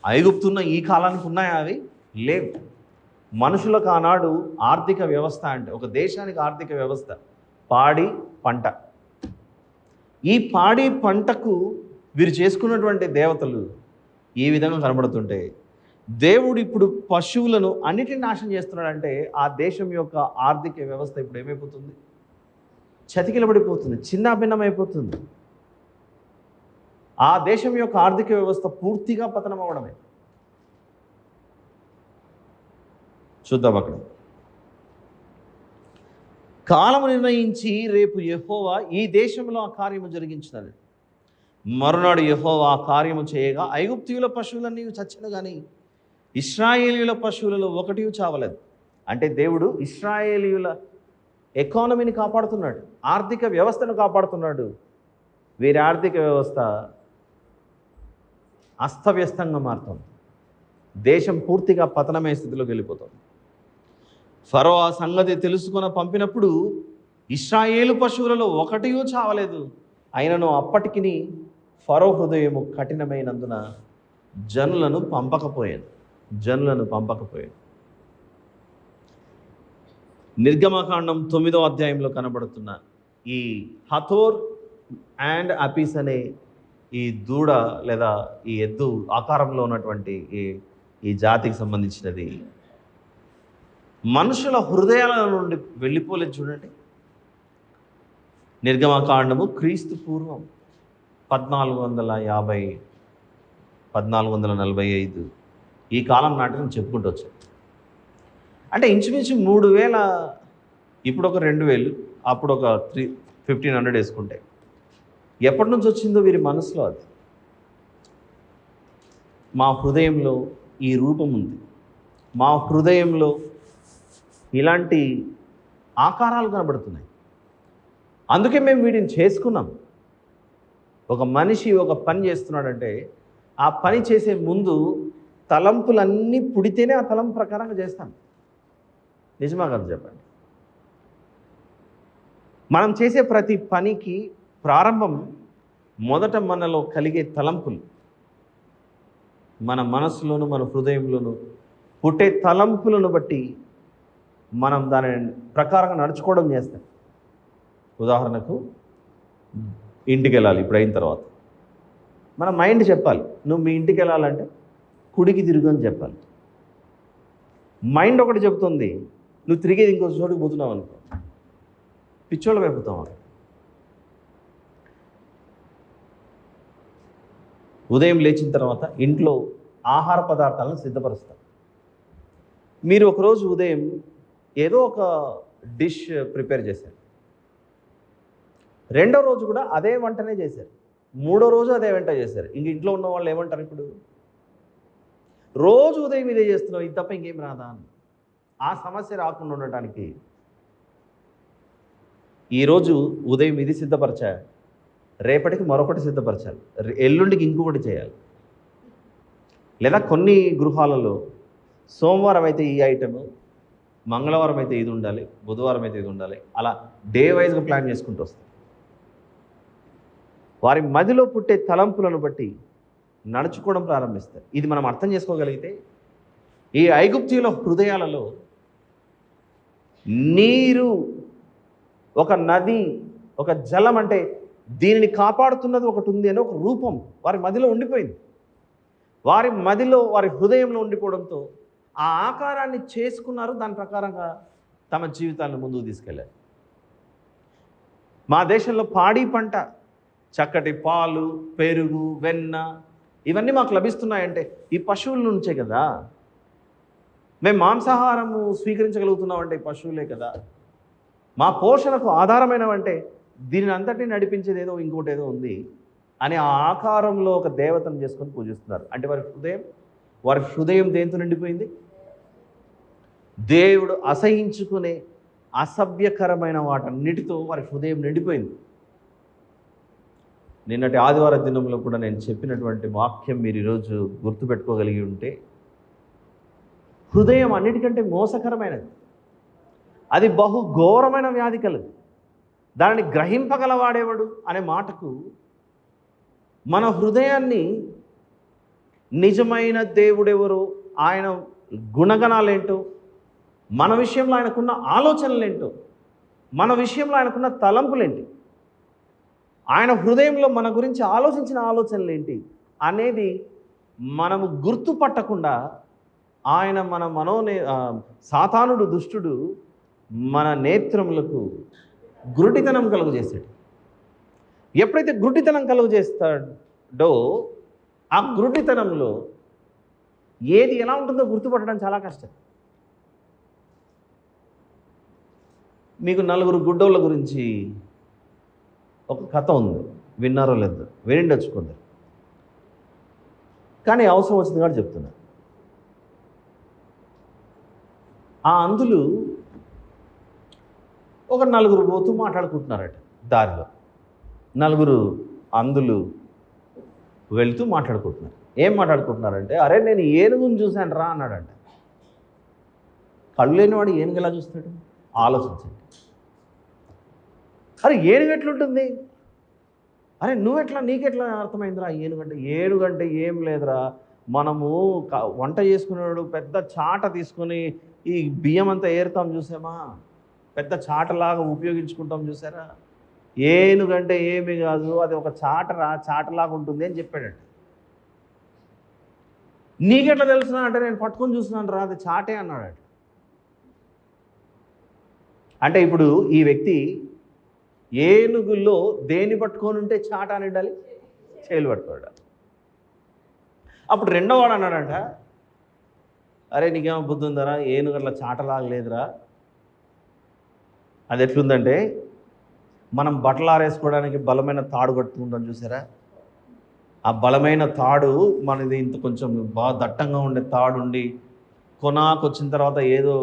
ఐగుప్తున్న ఈ కాలానికి ఉన్నాయా? అవి లేవు. మనుషులకు ఆనాడు ఆర్థిక వ్యవస్థ అంటే, ఒక దేశానికి ఆర్థిక వ్యవస్థ పాడి పంట. ఈ పాడి పంటకు వీరు చేసుకున్నటువంటి దేవతలు ఈ విధంగా కనబడుతుంటే, దేవుడు ఇప్పుడు పశువులను అన్నిటిని నాశనం చేస్తున్నాడంటే, ఆ దేశం యొక్క ఆర్థిక వ్యవస్థ ఇప్పుడు ఏమైపోతుంది? చతికిలబడిపోతుంది, చిన్నాభిన్నమైపోతుంది. ఆ దేశం యొక్క ఆర్థిక వ్యవస్థ పూర్తిగా పతనం అవడమే. చూద్దాం అక్కడ. కాలము నిర్ణయించి రేపు యెహోవా ఈ దేశంలో ఆ కార్యము జరిగించినాడు. మరునాడు యెహోవా ఆ కార్యము చేయగా ఐగుప్తీయుల పశువులన్నీ చచ్చెను, కానీ ఇశ్రాయేలీయుల పశువులలో ఒకటి చావలేదు. అంటే దేవుడు ఇశ్రాయేలీయుల ఎకానమీని కాపాడుతున్నాడు, ఆర్థిక వ్యవస్థను కాపాడుతున్నాడు. వీరి ఆర్థిక వ్యవస్థ అస్తవ్యస్తంగా మారుతుంది. దేశం పూర్తిగా పతనమయ్యే స్థితిలోకి వెళ్ళిపోతుంది. ఫరో ఆ సంగతి తెలుసుకొని పంపినప్పుడు ఇశ్రాయేలు పశువులలో ఒకటి చావలేదు. అయినను అప్పటికి ఫరో హృదయము కఠినమైనందున జనులను పంపకపోయాను. నిర్గమకాండం 9వ అధ్యాయంలో కనబడుతున్న ఈ హథోర్ అండ్ అపీస్ అనే ఈ దూడ లేదా ఈ ఎద్దు ఆకారంలో ఉన్నటువంటి ఈ జాతికి సంబంధించినది మనుషుల హృదయాల నుండి వెళ్ళిపోలేదు. చూడండి, నిర్గమకాండము క్రీస్తు పూర్వం 1450, 1445 ఈ కాలం నాటిని చెప్పుకుంటూ వచ్చాం. అంటే ఇంచుమించు 3000, ఇప్పుడు ఒక 2000, అప్పుడు ఒక 1500 వేసుకుంటే ఎప్పటి నుంచి వచ్చిందో వీరి మనసులో అది. మా హృదయంలో ఈ రూపం ఉంది, మా హృదయంలో ఇలాంటి ఆకారాలు కనబడుతున్నాయి, అందుకే మేము వీటిని చేసుకున్నాం. ఒక మనిషి ఒక పని చేస్తున్నాడంటే ఆ పని చేసే ముందు తలంపులన్నీ పుడితేనే ఆ తలంపు ప్రకారంగా చేస్తాం. నిజమా కదా చెప్పండి? మనం చేసే ప్రతి పనికి ప్రారంభం మొదట మనలో కలిగే తలంపులు, మన మనసులోను మన హృదయంలోను పుట్టే తలంపులను బట్టి మనం దాని ప్రకారంగా నడుచుకోవడం చేస్తాం. ఉదాహరణకు ఇంటికి వెళ్ళాలి, ఇప్పుడు అయిన తర్వాత మన మైండ్ చెప్పాలి, నువ్వు మీ ఇంటికి వెళ్ళాలంటే కుడికి తిరుగు అని చెప్పాలి. మైండ్ ఒకటి చెబుతుంది, నువ్వు తిరిగేది ఇంకో చోటుకి పోతున్నావు అనుకో, పిచ్చోళ్ళం అయిపోతావు. ఉదయం లేచిన తర్వాత ఇంట్లో ఆహార పదార్థాలను సిద్ధపరుస్తాం. మీరు ఒకరోజు ఉదయం ఏదో ఒక డిష్ ప్రిపేర్ చేశారు, రెండో రోజు కూడా అదే వంటనే చేశారు, మూడో రోజు అదే వంట చేశారు. ఇంక ఇంట్లో ఉన్న వాళ్ళు ఏమంటారు? ఇప్పుడు రోజు ఉదయం ఇదే చేస్తున్నావు, ఇది తప్ప ఇంకేం రాదా అని. ఆ సమస్య రాకుండా ఉండటానికి ఈరోజు ఉదయం ఇది సిద్ధపరచా, రేపటికి మరొకటి సిద్ధపరచాలి, ఎల్లుండికి ఇంకొకటి చేయాలి. లేదా కొన్ని గృహాలలో సోమవారం అయితే ఈ ఐటము, మంగళవారం అయితే ఇది ఉండాలి, బుధవారం అయితే ఇది ఉండాలి, అలా డే వైజ్గా ప్లాన్ చేసుకుంటూ వస్తారు. వారి మదిలో పుట్టే తలంపులను బట్టి నడుచుకోవడం ప్రారంభిస్తారు. ఇది మనం అర్థం చేసుకోగలిగితే ఈ ఐగుప్తీయుల హృదయాలలో నీరు, ఒక నది, ఒక జలం అంటే దీనిని కాపాడుతున్నది ఒకటి ఉంది అని ఒక రూపం వారి మదిలో ఉండిపోయింది. వారి మదిలో, వారి హృదయంలో ఉండిపోవడంతో ఆ ఆకారాన్ని చేసుకున్నారు. దాని ప్రకారంగా తమ జీవితాలను ముందుకు తీసుకెళ్ళారు. మా దేశంలో పాడి పంట, చక్కటి పాలు, పెరుగు, వెన్న ఇవన్నీ మాకు లభిస్తున్నాయంటే ఈ పశువుల నుంచే కదా. మేము మాంసాహారము స్వీకరించగలుగుతున్నామంటే ఈ పశువులే కదా. మా పోషణకు ఆధారమైనవంటే దీనిని అంతటినీ నడిపించేది ఏదో ఇంకోటి ఏదో ఉంది అని ఆ ఆకారంలో ఒక దేవతను చేసుకొని పూజిస్తున్నారు. అంటే వారి హృదయం దేంతో నిండిపోయింది? దేవుడు అసహించుకునే అసభ్యకరమైన వాటన్నిటితో వారి హృదయం నిండిపోయింది. నిన్నటి ఆదివార దినంలో కూడా నేను చెప్పినటువంటి వాక్యం మీరు ఈరోజు గుర్తుపెట్టుకోగలిగి ఉంటే, హృదయం అన్నిటికంటే మోసకరమైనది, అది బహు ఘోరమైన వ్యాధి కలదు, దానిని గ్రహింపగలవాడేవాడు అనే మాటకు మన హృదయాన్ని నిజమైన దేవుడెవరో, ఆయన గుణగణాలేంటో, మన విషయంలో ఆయనకున్న ఆలోచనలేంటో, మన విషయంలో ఆయనకున్న తలంపులేంటి, ఆయన హృదయంలో మన గురించి ఆలోచించిన ఆలోచనలు ఏంటి అనేది మనము గుర్తుపట్టకుండా ఆయన సాతానుడు, దుష్టుడు మన నేత్రములకు గురుడితనం కలుగజేస్తాడు. ఎప్పుడైతే గురుడితనం కలుగజేస్తాడో ఆ గురుడితనంలో ఏది ఎలా ఉంటుందో గుర్తుపట్టడం చాలా కష్టం. మీకు 4 గుడ్డోళ్ళ గురించి ఒక కథ ఉంది, విన్నారో లేదు, వినిండొచ్చు కొందరు, కానీ అవసరం వచ్చింది కాబట్టి చెప్తున్నా. ఆ అందులు ఒక 4 పోతూ మాట్లాడుకుంటున్నారట దారిలో. 4 అందులు వెళుతూ మాట్లాడుకుంటున్నారు. ఏం మాట్లాడుకుంటున్నారంటే, అరే నేను ఏనుగుని చూశాను రా అన్నాడంట. కళ్ళు లేనివాడు ఏనుగు ఎలా చూస్తాడు? ఆలోచించండి. అరే ఏనుగు ఎట్లుంటుంది? అరే నువ్వెట్లా, నీకెట్లా అర్థమైందిరా ఏనుగంటే? ఏనుగంటే ఏం లేదురా, మనము వంట చేసుకునేవాడు పెద్ద చాట తీసుకొని ఈ బియ్యం అంతా ఏరుతాం చూసామా, పెద్ద చాటలాగా ఉపయోగించుకుంటాం చూసారా, ఏనుగంటే ఏమీ కాదు, అది ఒక చాటలాగా ఉంటుంది అని చెప్పాడట. నీకెట్లా తెలుసునా అంటే, నేను పట్టుకొని చూస్తున్నాను రా, అది చాటే అన్నాడట. అంటే ఇప్పుడు ఈ వ్యక్తి ఏనుగుల్లో దేన్ని పట్టుకొని ఉంటే చాట అని ఉండాలి? చేలు పట్టుకోడు. అప్పుడు రెండోవాడు అన్నాడంట, అరే నీకేమో బుద్ధి ఉందరా, ఏనుగు అట్లా చాటలాగలేదురా, అది ఎట్లుందంటే మనం బట్టలు ఆరేసుకోవడానికి బలమైన తాడు కట్టుకుంటాం చూసారా, ఆ బలమైన తాడు మనది ఇంత కొంచెం బాగా దట్టంగా ఉండే తాడు ఉండి కొనాకు వచ్చిన తర్వాత ఏదో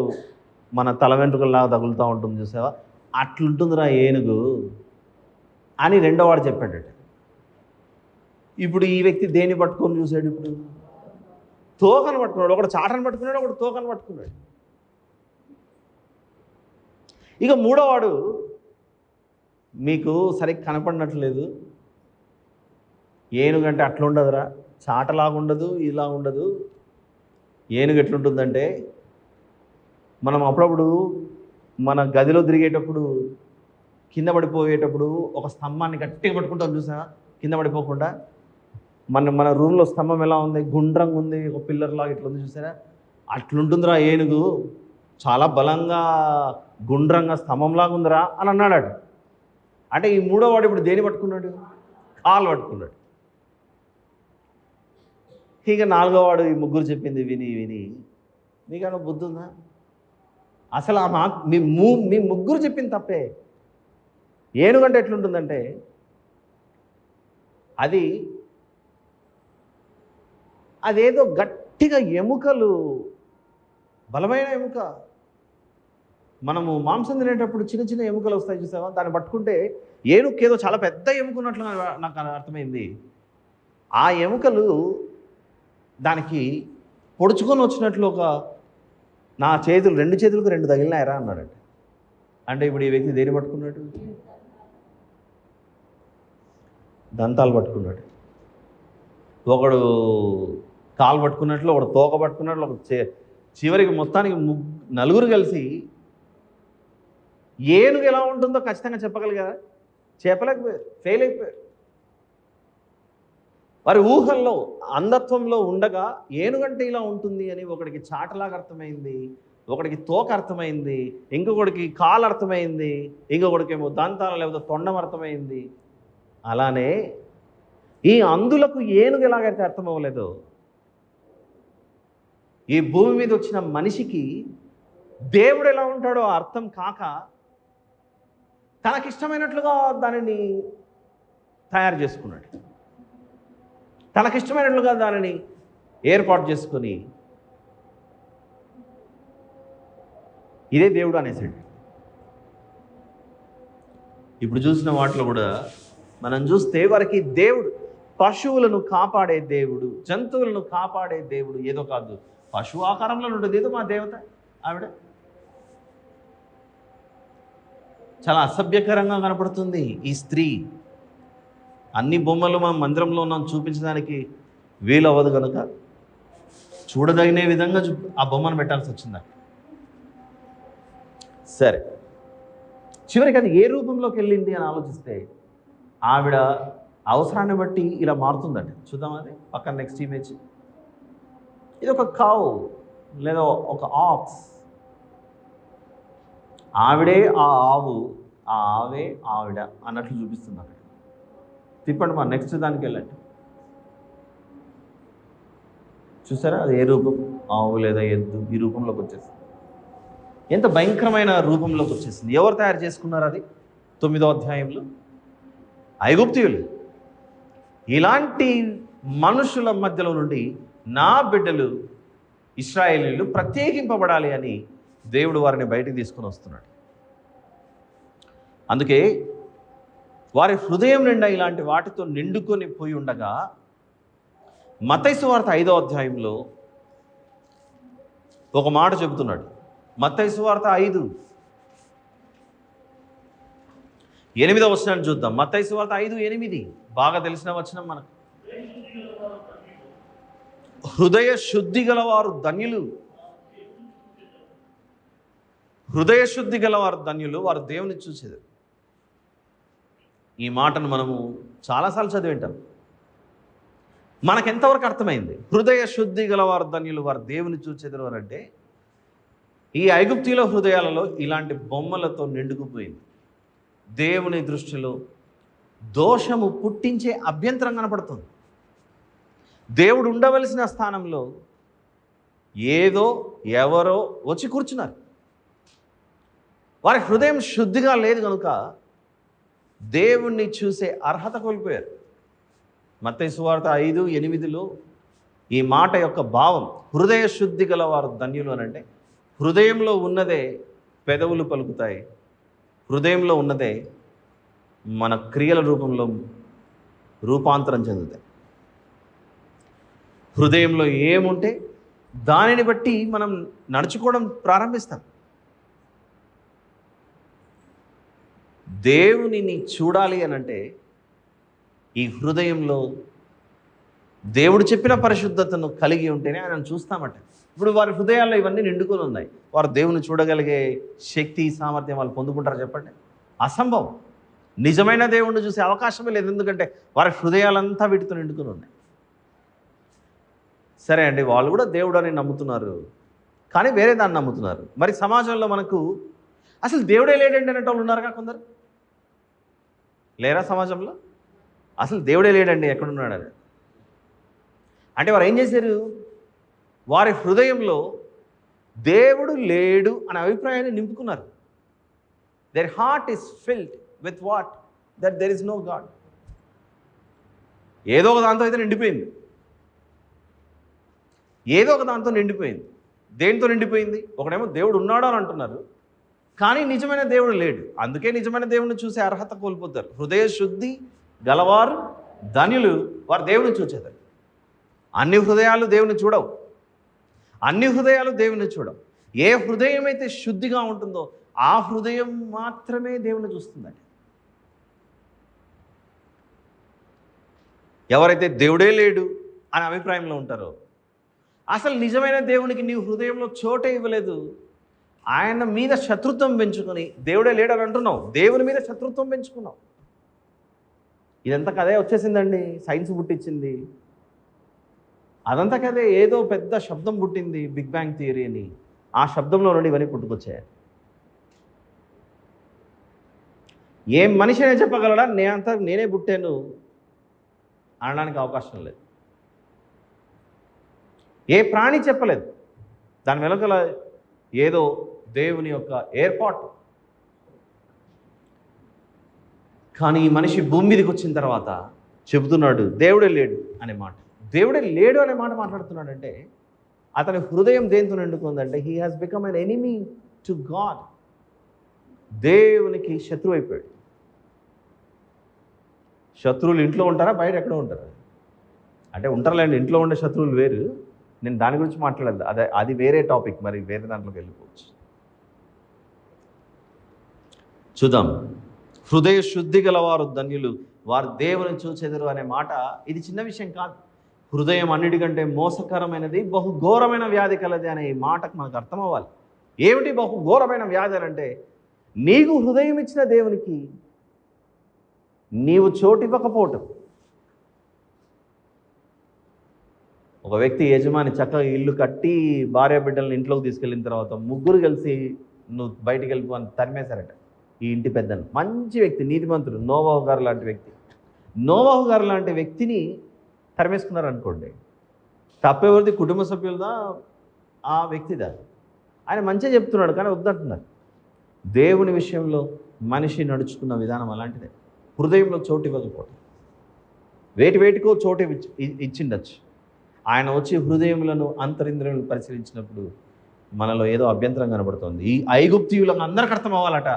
మన తల వెంట్రుకల్లాగా తగులుతూ ఉంటుంది చూసావా, అట్లుంటుందిరా ఏనుగు అని రెండోవాడు చెప్పాడట. ఇప్పుడు ఈ వ్యక్తి దేన్ని పట్టుకొని చూశాడు? ఇప్పుడు తోకను పట్టుకున్నాడు. ఒకడు చాటను పట్టుకున్నాడు, ఒకడు తోకను పట్టుకున్నాడు. ఇక మూడోవాడు మీకు సరిగ్గా కనపడినట్లేదు, ఏనుగంటే అట్లా ఉండదురా, చాటలాగా ఉండదు, ఇలా ఉండదు. ఏనుగు ఎట్లుంటుందంటే, మనం అప్పుడప్పుడు మన గదిలో తిరిగేటప్పుడు కింద పడిపోయేటప్పుడు ఒక స్తంభాన్ని గట్టిగా పట్టుకుంటాం చూసా, కింద పడిపోకుండా. మన రూమ్లో స్తంభం ఎలా ఉంది, గుండ్రంగా ఉంది, ఒక పిల్లర్ లాగా ఇట్లా ఉంది చూసారా, అట్లుంటుందిరా ఏనుగు, చాలా బలంగా గుండ్రంగా స్తంభంలాగా ఉందిరా అని అన్నాడు. అంటే ఈ మూడో వాడు ఇప్పుడు దేని పట్టుకున్నాడు? కాలు పట్టుకున్నాడు. ఇక నాలుగో వాడు ఈ ముగ్గురు చెప్పింది విని విని, నీకన్నా బుద్ధి ఉందా? అసలు మీ ముగ్గురు చెప్పింది తప్పే. ఏనుగంటే ఎట్లుంటుందంటే, అదేదో గట్టిగా ఎముకలు, బలమైన ఎముక. మనము మాంసం తినేటప్పుడు చిన్న చిన్న ఎముకలు వస్తాయి చూసావా, దాన్ని పట్టుకుంటే ఏనుకేదో చాలా పెద్ద ఎముక ఉన్నట్లుగా నాకు అర్థమైంది. ఆ ఎముకలు దానికి పొడుచుకొని వచ్చినట్లు ఒక నా చేతులు 2 చేతులకు 2 తగిలినాయరా అన్నాడట. అంటే ఇప్పుడు ఈ వ్యక్తి దేని పట్టుకున్నాడు? దంతాలు పట్టుకున్నాడు. ఒకడు కాలు పట్టుకున్నట్లు, ఒకడు తోక పట్టుకున్నట్లు, ఒక చివరికి మొత్తానికి నలుగురు కలిసి ఏనుగు ఎలా ఉంటుందో ఖచ్చితంగా చెప్పగలిగారా? చెప్పలేకపోయారు, ఫెయిల్ అయిపోయారు. వారి ఊహల్లో అంధత్వంలో ఉండగా ఏనుగంటే ఇలా ఉంటుంది అని ఒకడికి చాటలాగా అర్థమైంది, ఒకడికి తోక అర్థమైంది, ఇంకొకడికి కాలు అర్థమైంది, ఇంకొకడికి ఏమో దంతాలు లేకపోతే తొండం అర్థమైంది. అలానే ఈ అంధులకు ఏనుగు ఎలాగైతే అర్థం అవ్వలేదో, ఈ భూమి మీద వచ్చిన మనిషికి దేవుడు ఎలా ఉంటాడో అర్థం కాక తనకిష్టమైనట్లుగా దానిని తయారు చేసుకున్నాడు, తనకిష్టమైనట్లుగా దానిని ఏర్పాటు చేసుకొని ఇదే దేవుడు అనేసాడు. ఇప్పుడు చూసిన వాటిలో కూడా మనం చూస్తే వారికి దేవుడు పశువులను కాపాడే దేవుడు, జంతువులను కాపాడే దేవుడు ఏదో కాదు, పశువు ఆకారంలో ఉంటుంది, ఏదో మా దేవత ఆవిడ. చాలా అసభ్యకరంగా కనపడుతుంది ఈ స్త్రీ. అన్ని బొమ్మలు మనం మందిరంలో ఉన్నాం చూపించడానికి వీలు అవ్వదు కనుక చూడదగిన విధంగా ఆ బొమ్మను పెట్టాల్సి వచ్చింది. సరే, చివరికి అది ఏ రూపంలోకి వెళ్ళింది అని ఆలోచిస్తే ఆవిడ అవసరాన్ని బట్టి ఇలా మారుతుందండి. చూద్దాం, అది పక్కన నెక్స్ట్ ఇమేజ్. ఇది ఒక కావు లేదా ఒక ఆక్స్. ఆవిడే ఆ ఆవు, ఆ ఆవే ఆవిడ అన్నట్లు చూపిస్తుంది అక్కడ. తిప్పండి, మా నెక్స్ట్ దానికి వెళ్ళండి. చూసారా అది ఏ రూపం? ఆవు లేదా ఎద్దు ఈ రూపంలోకి వచ్చేసింది. ఎంత భయంకరమైన రూపంలోకి వచ్చేసింది. ఎవరు తయారు చేసుకున్నారు అది? 9వ అధ్యాయంలో ఐగుప్తీయులు. ఇలాంటి మనుషుల మధ్యలో నుండి నా బిడ్డలు ఇశ్రాయేలీయులు ప్రత్యేకింపబడాలి అని దేవుడు వారిని బయటికి తీసుకొని వస్తున్నాడు. అందుకే వారి హృదయం నిండా ఇలాంటి వాటితో నిండుకొని పోయి ఉండగా మత్తయి సువార్త 5వ అధ్యాయంలో ఒక మాట చెబుతున్నాడు. మత్తయి సువార్త 5:8 వచనాన్ని చూద్దాం. మత్తయి సువార్త 5:8 బాగా తెలిసిన వచనం మనకు. హృదయ శుద్ధి గలవారు ధన్యులు, హృదయ శుద్ధి గలవారు ధన్యులు, వారు దేవుని చూసేది. ఈ మాటను మనము చాలాసార్లు చదివింటాం. మనకెంతవరకు అర్థమైంది? హృదయ శుద్ధి గలవారు ధన్యులు, వారు దేవుని చూసేది అని అంటే ఈ ఐగుప్తీయుల హృదయాలలో ఇలాంటి బొమ్మలతో నిండుకుపోయింది. దేవుని దృష్టిలో దోషము పుట్టించే అభ్యంతరం కనపడుతుంది. దేవుడు ఉండవలసిన స్థానంలో ఏదో ఎవరో వచ్చి కూర్చున్నారు. వారి హృదయం శుద్ధిగా లేదు కనుక దేవుణ్ణి చూసే అర్హత కోల్పోయారు. మత్తయి సువార్త 5:8లో ఈ మాట యొక్క భావం హృదయ శుద్ధి గల వారు ధన్యులు అని అంటే హృదయంలో ఉన్నదే పెదవులు పలుకుతాయి, హృదయంలో ఉన్నదే మన క్రియల రూపంలో రూపాంతరం చెందుతాయి. హృదయంలో ఏముంటే దానిని బట్టి మనం నడుచుకోవడం ప్రారంభిస్తాం. దేవునిని చూడాలి అని అంటే ఈ హృదయంలో దేవుడు చెప్పిన పరిశుద్ధతను కలిగి ఉంటేనే ఆయన చూస్తామట. ఇప్పుడు వారి హృదయాల్లో ఇవన్నీ నిండుకొని ఉన్నాయి. వారు దేవుని చూడగలిగే శక్తి సామర్థ్యం వాళ్ళు పొందుకుంటారు చెప్పండి? అసంభవం. నిజమైన దేవుణ్ణి చూసే అవకాశమే లేదు, ఎందుకంటే వారి హృదయాలంతా వీటితో నిండుకొని ఉన్నాయి. సరే అండి, వాళ్ళు కూడా దేవుడు అని నమ్ముతున్నారు, కానీ వేరే దాన్ని నమ్ముతున్నారు. మరి సమాజంలో మనకు అసలు దేవుడే లేడండి అనేటోళ్ళు ఉన్నారుగా కొందరు. లేరా సమాజంలో? అసలు దేవుడే లేడండి, ఎక్కడున్నాడని అంటే వారు ఏం చేశారు? వారి హృదయంలో దేవుడు లేడు అనే అభిప్రాయాన్ని నింపుకున్నారు. Their heart is filled with what? That there is no god. ఏదో ఒక దాంతో అయితే నిండిపోయింది, ఏదో ఒక దాంతో నిండిపోయింది. దేనితో నిండిపోయింది? ఒకడేమో దేవుడు ఉన్నాడు అని అంటున్నారు, కానీ నిజమైన దేవుడు లేడు. అందుకే నిజమైన దేవుడిని చూసే అర్హత కోల్పోతారు. హృదయ శుద్ధి గలవారు ధన్యులు, వారు దేవుని చూచేదారు. అన్ని హృదయాలు దేవుని చూడవు, అన్ని హృదయాలు దేవుని చూడవు. ఏ హృదయం అయితే శుద్ధిగా ఉంటుందో ఆ హృదయం మాత్రమే దేవుని చూస్తుందండి. ఎవరైతే దేవుడే లేడు అనే అభిప్రాయంలో ఉంటారో, అసలు నిజమైన దేవునికి నీవు హృదయంలో చోటే ఇవ్వలేదు, ఆయన మీద శత్రుత్వం పెంచుకొని దేవుడే లేడని అంటున్నావు, దేవుని మీద శత్రుత్వం పెంచుకున్నావు. ఇదంతా కదే వచ్చేసిందండి, సైన్స్ పుట్టించింది. అదంతా కదే ఏదో పెద్ద శబ్దం పుట్టింది, బిగ్ బ్యాంగ్ థియరీ అని. ఆ శబ్దంలో నుండి ఇవన్నీ పుట్టుకొచ్చాయి. ఏ మనిషి అయినా చెప్పగలడా నేనే పుట్టాను అనడానికి అవకాశం లేదు. ఏ ప్రాణి చెప్పలేదు. దాని వెనుకల ఏదో దేవుని యొక్క ఏర్పాటు. కానీ ఈ మనిషి భూమి మీదకి వచ్చిన తర్వాత చెబుతున్నాడు దేవుడే లేడు అనే మాట. దేవుడే లేడు అనే మాట మాట్లాడుతున్నాడంటే అతని హృదయం దేంతో నిండుకుందంటే he has become an enemy to god. దేవునికి శత్రువు అయిపోయాడు. శత్రువులు ఇంట్లో ఉంటారా, బయట ఎక్కడ ఉంటారా? అంటే ఉంటారులేండి, ఇంట్లో ఉండే శత్రువులు వేరు. నేను దాని గురించి మాట్లాడలేదు, అది వేరే టాపిక్, మరి వేరే దాంట్లోకి వెళ్ళిపోవచ్చు. చూద్దాం. హృదయ శుద్ధి గలవారు ధన్యులు, వారు దేవుని చూచెదరు అనే మాట ఇది చిన్న విషయం కాదు. హృదయం అన్నిటికంటే మోసకరమైనది, బహుఘోరమైన వ్యాధి కలది అనే ఈ మాటకు మనకు అర్థం అవ్వాలి. ఏమిటి బహుఘోరమైన వ్యాధి అంటే, నీకు హృదయం ఇచ్చిన దేవునికి నీవు చోటివ్వకపోవటం. ఒక వ్యక్తి యజమాని చక్కగా ఇల్లు కట్టి భార్య బిడ్డలను ఇంట్లోకి తీసుకెళ్ళిన తర్వాత ముగ్గురు కలిసి నువ్వు బయటికి వెళ్ళిపో అని తరిమేశారట ఈ ఇంటి పెద్దను. మంచి వ్యక్తి, నీతిమంతుడు, నోవాహు గారు లాంటి వ్యక్తి. నోవాహు గారు లాంటి వ్యక్తిని తరిమేసుకున్నారు అనుకోండి, తప్పెవరిది? కుటుంబ సభ్యులదా, ఆ వ్యక్తిదా? ఆయన మంచిగా చెప్తున్నాడు కానీ వద్దంటున్నారు. దేవుని విషయంలో మనిషి నడుచుకున్న విధానం అలాంటిదే. హృదయంలో చోటు ఇవ్వకపోవడం. వేటికో చోటు ఇచ్చిండొచ్చు. ఆయన వచ్చి హృదయములను అంతరింద్రియములను పరిశీలించినప్పుడు మనలో ఏదో అభ్యంతరం కనబడుతుంది. ఈ ఐగుప్తీయులకు అందరికి అర్థం అవ్వాలట,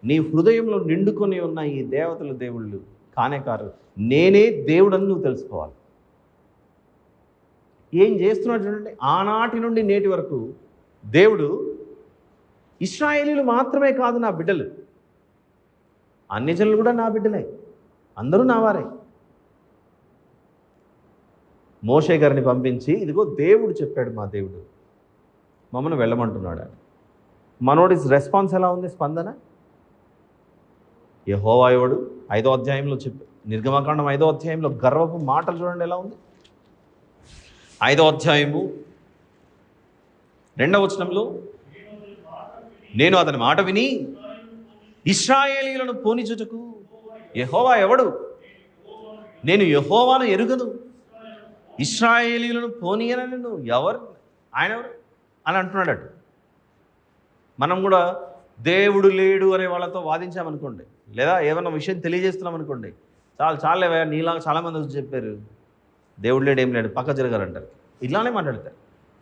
నీ హృదయంలో నిండుకొని ఉన్న ఈ దేవతలు దేవుళ్ళు కానే కారు, నేనే దేవుడని నువ్వు తెలుసుకోవాలి. ఏం చేస్తున్నాడు చూడండి. ఆనాటి నుండి నేటి వరకు దేవుడు ఇశ్రాయేలీలు మాత్రమే కాదు నా బిడ్డలు, అన్ని జనులు కూడా నా బిడ్డలే, అందరూ నా వారే. మోషే గారిని పంపించి ఇదిగో దేవుడు చెప్పాడు, మా దేవుడు మమ్మల్ని వెళ్ళమంటున్నాడు అని. మనోడి రెస్పాన్స్ ఎలా ఉంది, స్పందన? యెహోవా ఎవడు 5వ అధ్యాయంలో నిర్గమకాండం 5వ అధ్యాయంలో గర్వపు మాటలు చూడండి ఎలా ఉంది. 5వ అధ్యాయము 2వ వచనంలో, నేను అతని మాట విని ఇశ్రాయేలీయులను పోనిచుటకు యెహోవా ఎవడు, నేను యెహోవాను ఎరుగను, ఇశ్రాయేలీయులను పోనీయనని నువ్వు ఎవరు, ఆయన ఎవరు అని అంటున్నాడట. మనం కూడా దేవుడు లేడు అనే వాళ్ళతో వాదించామనుకోండి, లేదా ఏమన్నా విషయం తెలియజేస్తున్నాం అనుకోండి, చాలేవా నీలాగా చాలామంది వచ్చి చెప్పారు దేవుడు లేడు ఏం లేడు పక్క జరగారంటారు. ఇలానే మాట్లాడతారు.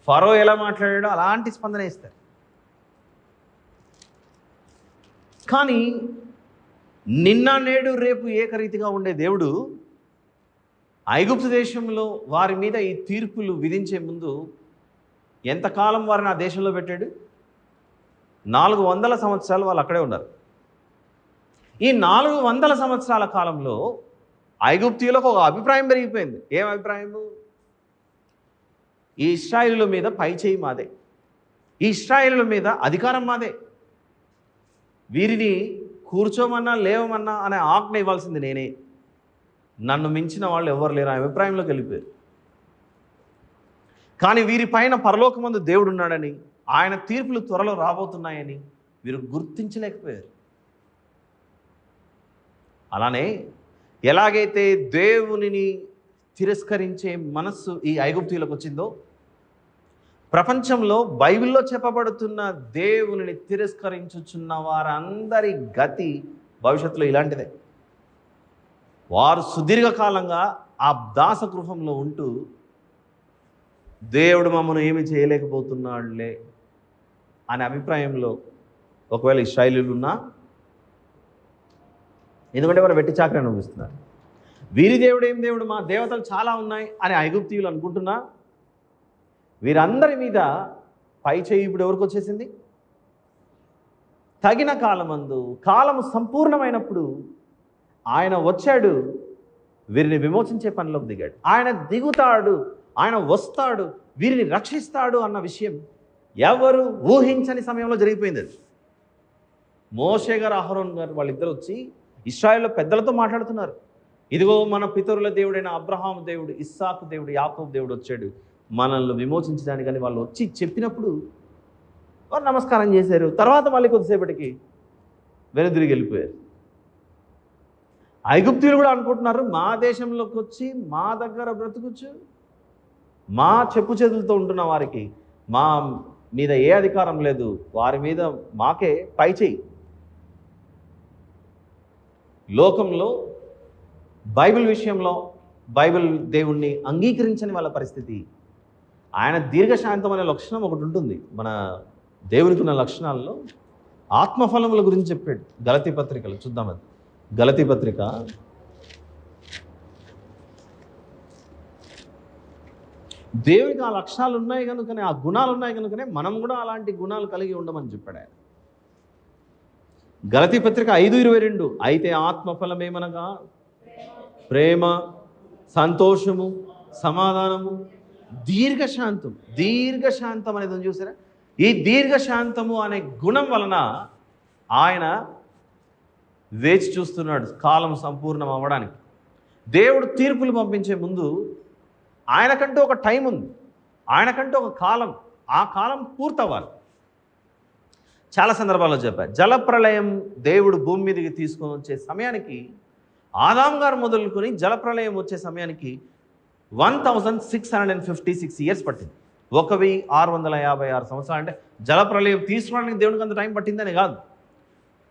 ఫరో ఎలా మాట్లాడాడో అలాంటి స్పందన ఇస్తారు. కానీ నిన్న నేడు రేపు ఏకరీతిగా ఉండే దేవుడు ఐగుప్తు దేశంలో వారి మీద ఈ తీర్పులు విధించే ముందు ఎంతకాలం వారిని ఆ దేశంలో పెట్టాడు? 400 సంవత్సరాలు వాళ్ళు అక్కడే ఉన్నారు. ఈ 400 సంవత్సరాల కాలంలో ఐగుప్తీయులకు ఒక అభిప్రాయం పెరిగిపోయింది. ఏం అభిప్రాయము? ఈ ఇశ్రాయేలుల మీద పైచేయి మాదే, ఈ ఇశ్రాయేలుల మీద అధికారం మాదే, వీరిని కూర్చోమన్నా లేవమన్నా అనే ఆజ్ఞ ఇవ్వాల్సింది నేనే, నన్ను మించిన వాళ్ళు ఎవరు లేరు అభిప్రాయంలోకి వెళ్ళిపోయారు. కానీ వీరిపైన పరలోకమందు దేవుడు ఉన్నాడని, ఆయన తీర్పులు త్వరలో రాబోతున్నాయని వీరు గుర్తించలేకపోయారు. అలానే ఎలాగైతే దేవునిని తిరస్కరించే మనస్సు ఈ ఐగుప్తీయులకు వచ్చిందో, ప్రపంచంలో బైబిల్లో చెప్పబడుతున్న దేవునిని తిరస్కరించుచున్న వారందరి గతి భవిష్యత్తులో ఇలాంటిదే. వారు సుదీర్ఘకాలంగా ఆ దాసగృహంలో ఉంటూ దేవుడు మమ్మల్ని ఏమి చేయలేకపోతున్నాడులే అనే అభిప్రాయంలో ఒకవేళ ఇశ్రాయేలీయులు ఉన్నా, ఎందుకంటే వారు వెట్టి చాకరీ అనుభవిస్తున్నారు. వీరి దేవుడు ఏం దేవుడు, మా దేవతలు చాలా ఉన్నాయి అని ఐగుప్తీయులు అనుకుంటున్నా, వీరందరి మీద పై చేయి ఇప్పుడు ఎవరికి వచ్చేసింది? తగిన కాలమందు, కాలము సంపూర్ణమైనప్పుడు ఆయన వచ్చాడు, వీరిని విమోచించే పనిలోకి దిగాడు. ఆయన దిగుతాడు, ఆయన వస్తాడు, వీరిని రక్షిస్తాడు అన్న విషయం ఎవరు ఊహించని సమయంలో జరిగిపోయింది. అది మోషే గారు, అహరోన్ గారు వాళ్ళిద్దరు వచ్చి ఇశ్రాయేలు పెద్దలతో మాట్లాడుతున్నారు. ఇదిగో మన పితరుల దేవుడైన అబ్రహాము దేవుడు, ఇస్సాకు దేవుడు, యాకోబు దేవుడు వచ్చాడు మనల్ని విమోచించడానికి. కానీ వాళ్ళు వచ్చి చెప్పినప్పుడు వారు నమస్కారం చేశారు. తర్వాత మళ్ళీ కొద్దిసేపటికి వెనుదిరిగి వెళ్ళిపోయారు. ఐగుప్తీయులు కూడా అనుకుంటున్నారు, మా దేశంలోకి వచ్చి మా దగ్గర బ్రతుకుచ్చు, మా చెప్పు చేతులతో ఉంటున్న వారికి మా మీద ఏ అధికారం లేదు, వారి మీద మాకే పై చేయి. లోకంలో బైబిల్ విషయంలో బైబిల్ దేవుణ్ణి అంగీకరించని వాళ్ళ పరిస్థితి. ఆయన దీర్ఘశాంతం అనే లక్షణం ఒకటి ఉంటుంది. మన దేవునికి ఉన్న లక్షణాల్లో ఆత్మఫలముల గురించి చెప్పాడు గలతీ పత్రికలు. చూద్దాం, అది గలతీ పత్రిక 1 దేవునికి ఆ లక్షణాలు ఉన్నాయి కనుకనే, ఆ గుణాలు ఉన్నాయి కనుకనే మనం కూడా అలాంటి గుణాలు కలిగి ఉండమని చెప్పాడు ఆయన. గలతీ పత్రిక 5:22, అయితే ఆత్మఫలమేమనగా ప్రేమ, సంతోషము, సమాధానము, దీర్ఘశాంతం. దీర్ఘశాంతం అనేది చూసారా? ఈ దీర్ఘశాంతము అనే గుణం వలన ఆయన వేచి చూస్తున్నాడు కాలం సంపూర్ణం అవ్వడానికి. దేవుడు తీర్పులు పంపించే ముందు ఆయనకంటూ ఒక టైం ఉంది, ఆయనకంటూ ఒక కాలం, ఆ కాలం పూర్తవ్వాలి. చాలా సందర్భాల్లో చెప్పారు. జలప్రళయం దేవుడు భూమి మీదకి తీసుకొని వచ్చే సమయానికి, ఆదాం గారు మొదలుకొని జలప్రళయం వచ్చే సమయానికి 1656 ఇయర్స్ పట్టింది. 1656 సంవత్సరాలు. అంటే జలప్రళయం తీసుకోవడానికి దేవునికి అంత టైం పట్టిందని కాదు,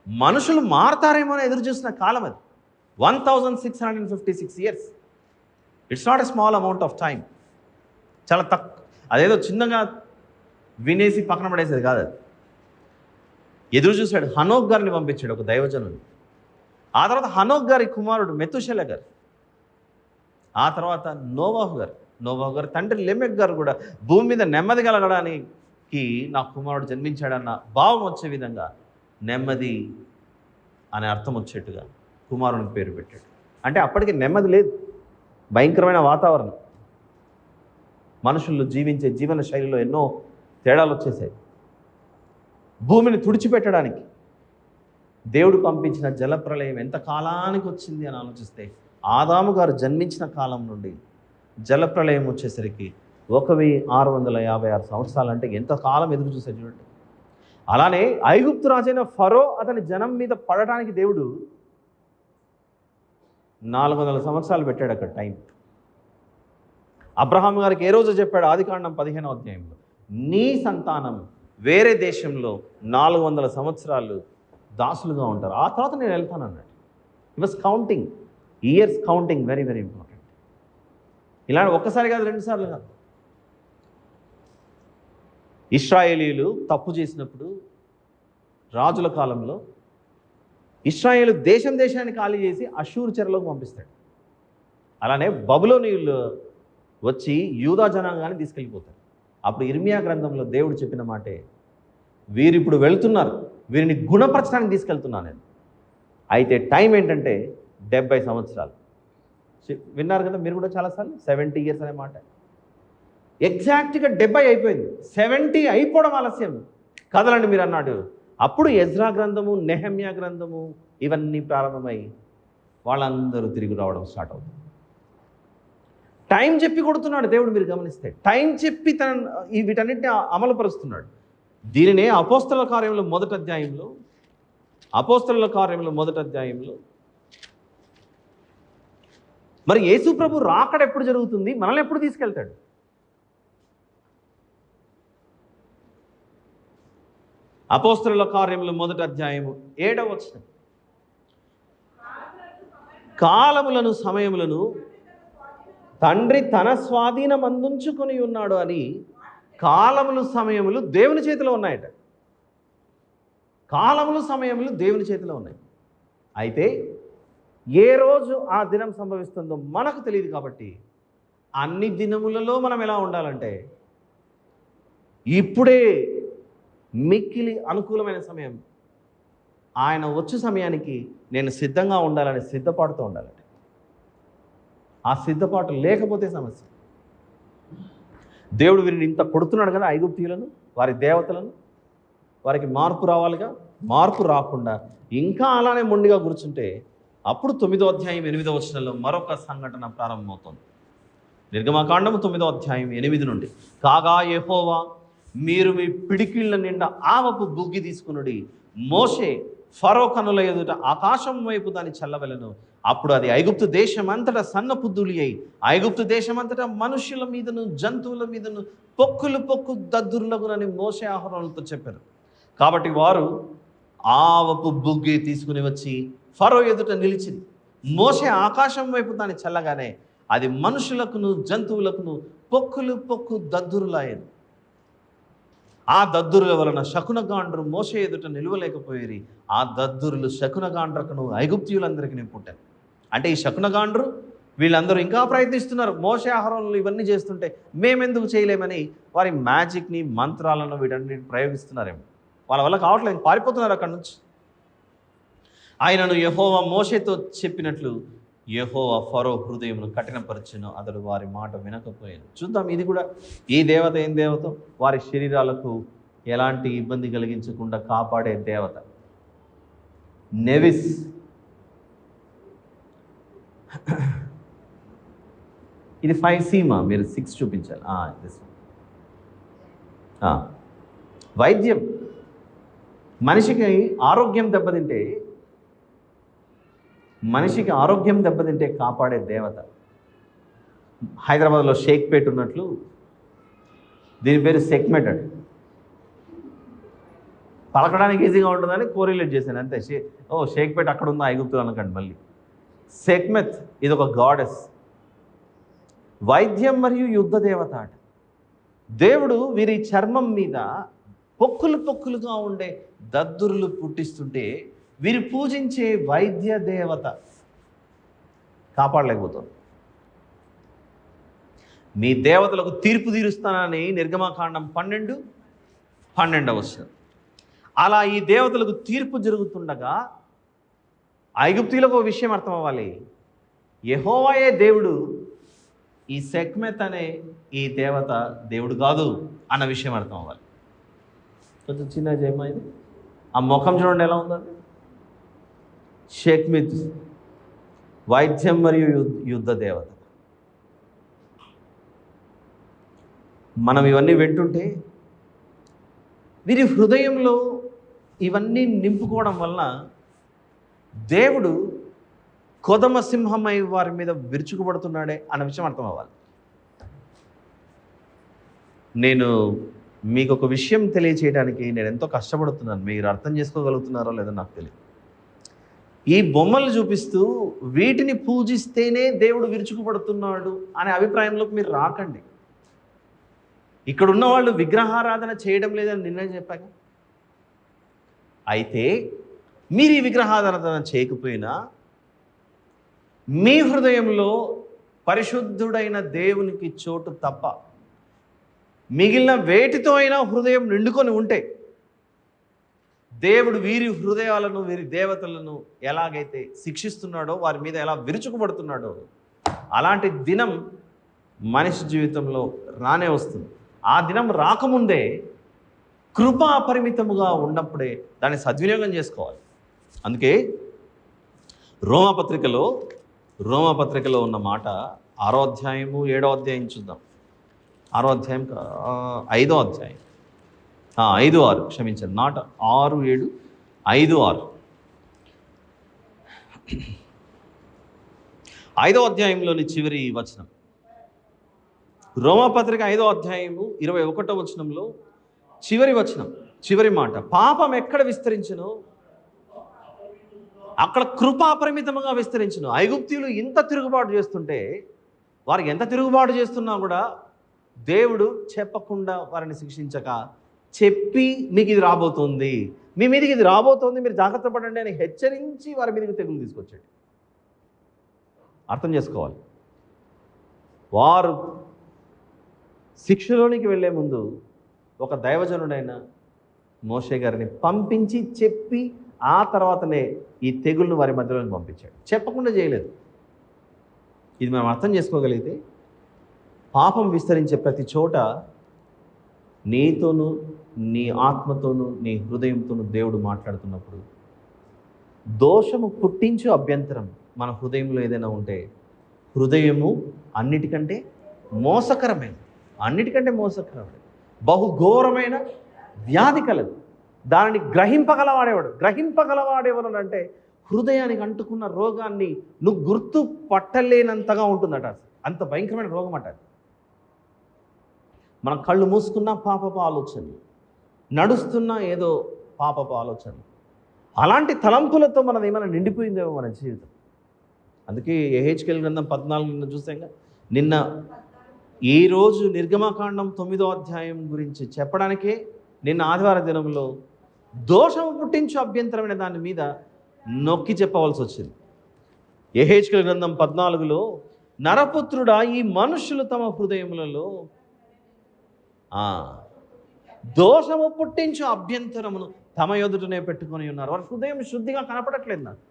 మనుషులు మారతారేమో అని ఎదురు చూసిన కాలం అది. 1656 years. It's not a small amount of time. చాలా తక్కువ. అదేదో చిన్నగా వినేసి పక్కన పడేసేది కాదు అది. ఎదురు చూశాడు. హనోక్ గారిని పంపించాడు, ఒక దైవజనుని. ఆ తర్వాత హనోక్ గారి కుమారుడు మెతుషెల గారు, ఆ తర్వాత నోవాహు గారు తండ్రి లెమెక్ గారు కూడా భూమి మీద నెమ్మది కలగడానికి నా కుమారుడు జన్మించాడన్న భావం వచ్చే విధంగా, నెమ్మది అనే అర్థం వచ్చేట్టుగా కుమారునికి పేరు పెట్టాడు. అంటే అప్పటికి నెమ్మది లేదు, భయంకరమైన వాతావరణం, మనుషులు జీవించే జీవన శైలిలో ఎన్నో తేడాలు వచ్చేసాయి. భూమిని తుడిచిపెట్టడానికి దేవుడు పంపించిన జలప్రళయం ఎంత కాలానికి వచ్చింది అని ఆలోచిస్తే, ఆదాము గారు జన్మించిన కాలం నుండి జలప్రళయం వచ్చేసరికి 1656 సంవత్సరాలు. అంటే ఎంత కాలం ఎదురు చూసే చూడండి. అలానే ఐగుప్తు రాజైన ఫరో అతని జనం మీద పడటానికి దేవుడు 400 సంవత్సరాలు పెట్టాడు అక్కడ టైం. అబ్రహాం గారికి ఏ రోజు చెప్పాడు? ఆదికాండం 15వ అధ్యాయంలో, నీ సంతానం వేరే దేశంలో 400 సంవత్సరాలు దాసులుగా ఉంటారు, ఆ తర్వాత నేను వెళ్తాను అన్నాడు. He was counting years, counting, very very important. ఇలా ఒక్కసారి కాదు, 2 సార్లు కాదు. ఇశ్రాయేలీయులు తప్పు చేసినప్పుడు రాజుల కాలంలో ఇశ్రాయేలు దేశాన్ని ఖాళీ చేసి అషూరు చెరలోకి పంపిస్తాడు. అలానే బబులోనీయులు వచ్చి యూదా జనాంగాన్ని తీసుకెళ్ళిపోతారు. అప్పుడు ఇర్మియా గ్రంథంలో దేవుడు చెప్పిన మాటే, వీరు ఇప్పుడు వెళ్తున్నారు, వీరిని గుణపరచడానికి తీసుకెళ్తున్నాను నేను. అయితే టైం ఏంటంటే 70 సంవత్సరాలు. విన్నారు కదా మీరు కూడా చాలాసార్లు, 70 ఇయర్స్ అనే మాట. ఎగ్జాక్ట్గా 70 అయిపోయింది, 70 అయిపోవడం ఆలస్యం కదలండి మీరు అన్నాడు. అప్పుడు ఎజ్రా గ్రంథము, నెహమ్యా గ్రంథము ఇవన్నీ ప్రారంభమై వాళ్ళందరూ తిరిగి రావడం స్టార్ట్ అవుతుంది. టైం చెప్పి కొడుతున్నాడు దేవుడు. మీరు గమనిస్తే టైం చెప్పి వీటన్నిటిని అమలుపరుస్తున్నాడు. దీనినే అపోస్తలుల కార్యములు మొదటి అధ్యాయంలో మరి యేసు ప్రభు రాకడ ఎప్పుడు జరుగుతుంది, మనల్ని ఎప్పుడు తీసుకెళ్తాడు? అపోస్తలుల కార్యములు మొదటి అధ్యాయము 7వ వచనం, కాలములను సమయములను తండ్రి తన స్వాధీనం అందించుకొని ఉన్నాడు అని. కాలములు సమయములు దేవుని చేతిలో ఉన్నాయట. కాలములు సమయములు దేవుని చేతిలో ఉన్నాయి. అయితే ఏ రోజు ఆ దినం సంభవిస్తుందో మనకు తెలియదు. కాబట్టి అన్ని దినములలో మనం ఎలా ఉండాలంటే ఇప్పుడే మిక్కిలి అనుకూలమైన సమయం. ఆయన వచ్చే సమయానికి నేను సిద్ధంగా ఉండాలని సిద్ధపాటుతో ఉండాలండి. ఆ సిద్ధపాటు లేకపోతే సమస్య. దేవుడు వీరిని ఇంత కొడుతున్నాడు కదా ఐగుప్తీయులను, వారి దేవతలను. వారికి మార్పు రావాలిగా. మార్పు రాకుండా ఇంకా అలానే మొండిగా కూర్చుంటే అప్పుడు 9వ అధ్యాయం 8వ వచనంలో మరొక సంఘటన ప్రారంభమవుతుంది. నిర్గమకాండము 9వ అధ్యాయం 8 నుండి. కాగా యెహోవా, మీరు మీ పిడికిళ్ళ నిండా ఆవపు బుగ్గి తీసుకునుడి. మోషే ఫరో కనుల ఎదుట ఆకాశం వైపు దాన్ని చల్లవలెను. అప్పుడు అది ఐగుప్తు దేశమంతటా సన్నపుద్దులు అయి ఐగుప్తు దేశమంతటా మనుషుల మీదను జంతువుల మీదను పొక్కు దద్దుర్లగునని మోషే ఆహరోనులతో చెప్పారు. కాబట్టి వారు ఆవపు బుగ్గి తీసుకుని వచ్చి ఫరో ఎదుట నిలిచింది. మోషే ఆకాశం వైపు దాన్ని చల్లగానే అది మనుషులకును జంతువులకును పొక్కు దద్దురులాయను. ఆ దద్దురుల వలన శకునగాండ్రు మోషే ఎదుట నిలువలేకపోయేది. ఆ దద్దురులు శకునగాండ్రకును ఐగుప్తీయులందరికీ పుట్టారు. అంటే ఈ శకునగాండ్రు వీళ్ళందరూ ఇంకా ప్రయత్నిస్తున్నారు. మోషే ఆహారంలో ఇవన్నీ చేస్తుంటే మేమెందుకు చేయలేమని వారి మ్యాజిక్ని, మంత్రాలను వీటన్నిటిని ప్రయోగిస్తున్నారేమో. వాళ్ళ వల్ల కావట్లేదు, పారిపోతున్నారు అక్కడి నుంచి. ఆయనను యెహోవా మోషేతో చెప్పినట్లు యెహోవా ఫరో హృదయమును కఠినపరచెను, అతడు వారి మాట వినకపోయాను. చూద్దాం, ఇది కూడా ఈ దేవత ఏం దేవత? వారి శరీరాలకు ఎలాంటి ఇబ్బంది కలిగించకుండా కాపాడే దేవత. నెవిస్. ఇది 5C మీరు 6 చూపించాలి. వైద్యం. మనిషికి ఆరోగ్యం దెబ్బతింటే కాపాడే దేవత. హైదరాబాద్లో షేక్పేట్ ఉన్నట్లు దీని పేరు సెక్మెట్. పలకడానికి ఈజీగా ఉంటుందని కోరిలేట్ చేశాను అంతే. షేక్పేట్ అక్కడ ఉందా ఐగుప్తులు అనకండి మళ్ళీ. సెక్మెత్ ఇది ఒక గాడెస్. వైద్యం మరియు యుద్ధ దేవత అట. దేవుడు వీరి చర్మం మీద పొక్కులుగా ఉండే దద్దురులు పుట్టిస్తుంటే వీరు పూజించే వైద్య దేవత కాపాడలేకపోతుంది. మీ దేవతలకు తీర్పు తీరుస్తానని నిర్గమకాండం 12 వస్తుంది. అలా ఈ దేవతలకు తీర్పు జరుగుతుండగా ఐగుప్తీయులకు ఒక విషయం అర్థం అవ్వాలి. యెహోవాయే దేవుడు, ఈ సెక్మెత్ అనే ఈ దేవత దేవుడు కాదు అన్న విషయం అర్థం అవ్వాలి. కొంచెం చిన్న జయమా ఇది. ఆ ముఖం చూడండి ఎలా ఉందో. సెక్మెత్ వైద్యం మరియు యుద్ధ దేవత. మనం ఇవన్నీ వింటుంటే వీరి హృదయంలో ఇవన్నీ నింపుకోవడం వలన దేవుడు కొదమ సింహమై వారి మీద విరుచుకుపడుతున్నాడే అన్న విషయం అర్థం అవ్వాలి. నేను మీకు ఒక విషయం తెలియచేయడానికి నేను ఎంతో కష్టపడుతున్నాను. మీరు అర్థం చేసుకోగలుగుతున్నారో లేదో నాకు తెలియదు. ఈ బొమ్మలు చూపిస్తూ వీటిని పూజిస్తేనే దేవుడు విరుచుకుపడుతున్నాడు అనే అభిప్రాయంలోకి మీరు రాకండి. ఇక్కడ ఉన్న వాళ్ళు విగ్రహారాధన చేయడం లేదని నిన్నే చెప్పాక. అయితే మీరు ఈ విగ్రహారాధన చేయకపోయినా మీ హృదయంలో పరిశుద్ధుడైన దేవునికి చోటు తప్ప మిగిలిన వేటితో అయినా హృదయం నిండుకొని ఉంటే దేవుడు వీరి హృదయాలను, వీరి దేవతలను ఎలాగైతే శిక్షిస్తున్నాడో, వారి మీద ఎలా విరుచుకుపడుతున్నాడో అలాంటి దినం మనిషి జీవితంలో రానే వస్తుంది. ఆ దినం రాకముందే కృప అపరిమితముగా ఉన్నప్పుడే దాన్ని సద్వినియోగం చేసుకోవాలి. అందుకే రోమాపత్రికలో ఉన్న మాట 6వ అధ్యాయము 7వ అధ్యాయం చూద్దాం. 6వ అధ్యాయం 5వ అధ్యాయం 5-6 క్షమించండి, నాట్ 6-7 5-6. 5వ అధ్యాయంలోని చివరి వచనం. రోమాపత్రిక 5వ అధ్యాయము 21వ వచనంలో చివరి మాట, పాపం ఎక్కడ విస్తరించును అక్కడ కృప అపరిమితముగా విస్తరించును. ఐగుప్తీయులు ఇంత తిరుగుబాటు చేస్తుంటే, వారికి ఎంత తిరుగుబాటు చేస్తున్నా కూడా దేవుడు చెప్పకుండా వారిని శిక్షించక చెప్పి మీకు ఇది రాబోతుంది, మీ మీదకి ఇది రాబోతుంది, మీరు జాగ్రత్త పడండి అని హెచ్చరించి వారి మీదకి తెగులు తీసుకొచ్చాడు. అర్థం చేసుకోవాలి. వారు శిక్షలోనికి వెళ్ళే ముందు ఒక దైవజనుడైన మోషే గారిని పంపించి చెప్పి ఆ తర్వాతనే ఈ తెగుళ్ళను వారి మధ్యలోకి పంపించాడు. చెప్పకుండా చేయలేదు. ఇది మనం అర్థం చేసుకోగలిగితే పాపం విస్తరించే ప్రతి చోట నీతోనూ నీ ఆత్మతోనూ నీ హృదయంతోనూ దేవుడు మాట్లాడుతున్నప్పుడు దోషము పుట్టించు అభ్యంతరం మన హృదయంలో ఏదైనా ఉంటే, హృదయము అన్నిటికంటే మోసకరమైన బహుఘోరమైన వ్యాధి కలదు. దానిని గ్రహింపగలవాడేవాడు అంటే హృదయానికి అంటుకున్న రోగాన్ని నువ్వు గుర్తు పట్టలేనంతగా ఉంటుందట. అంత భయంకరమైన రోగం అట. మనం కళ్ళు మూసుకున్నా పాపపు ఆలోచనలు, నడుస్తున్నా ఏదో పాపపు ఆలోచనలు, అలాంటి తలంపులతో మనది ఏమైనా నిండిపోయిందేమో మన జీవితం. అందుకే యెహెజ్కేలు గ్రంథం 14 చూసాంగా. నిన్న ఈరోజు నిర్గమకాండం 9వ అధ్యాయం గురించి చెప్పడానికే నిన్న ఆదివార దినంలో దోషము పుట్టించు అభ్యంతరమైన దాని మీద నొక్కి చెప్పవలసి వచ్చింది. యెహెజ్కేలు గ్రంథం 14లో నరపుత్రుడా, ఈ మనుషులు తమ హృదయములలో దోషము పుట్టించు అభ్యంతరమును తమ ఎదుటనే పెట్టుకొని ఉన్నారు. వారి హృదయం శుద్ధిగా కనపడట్లేదు. నాకు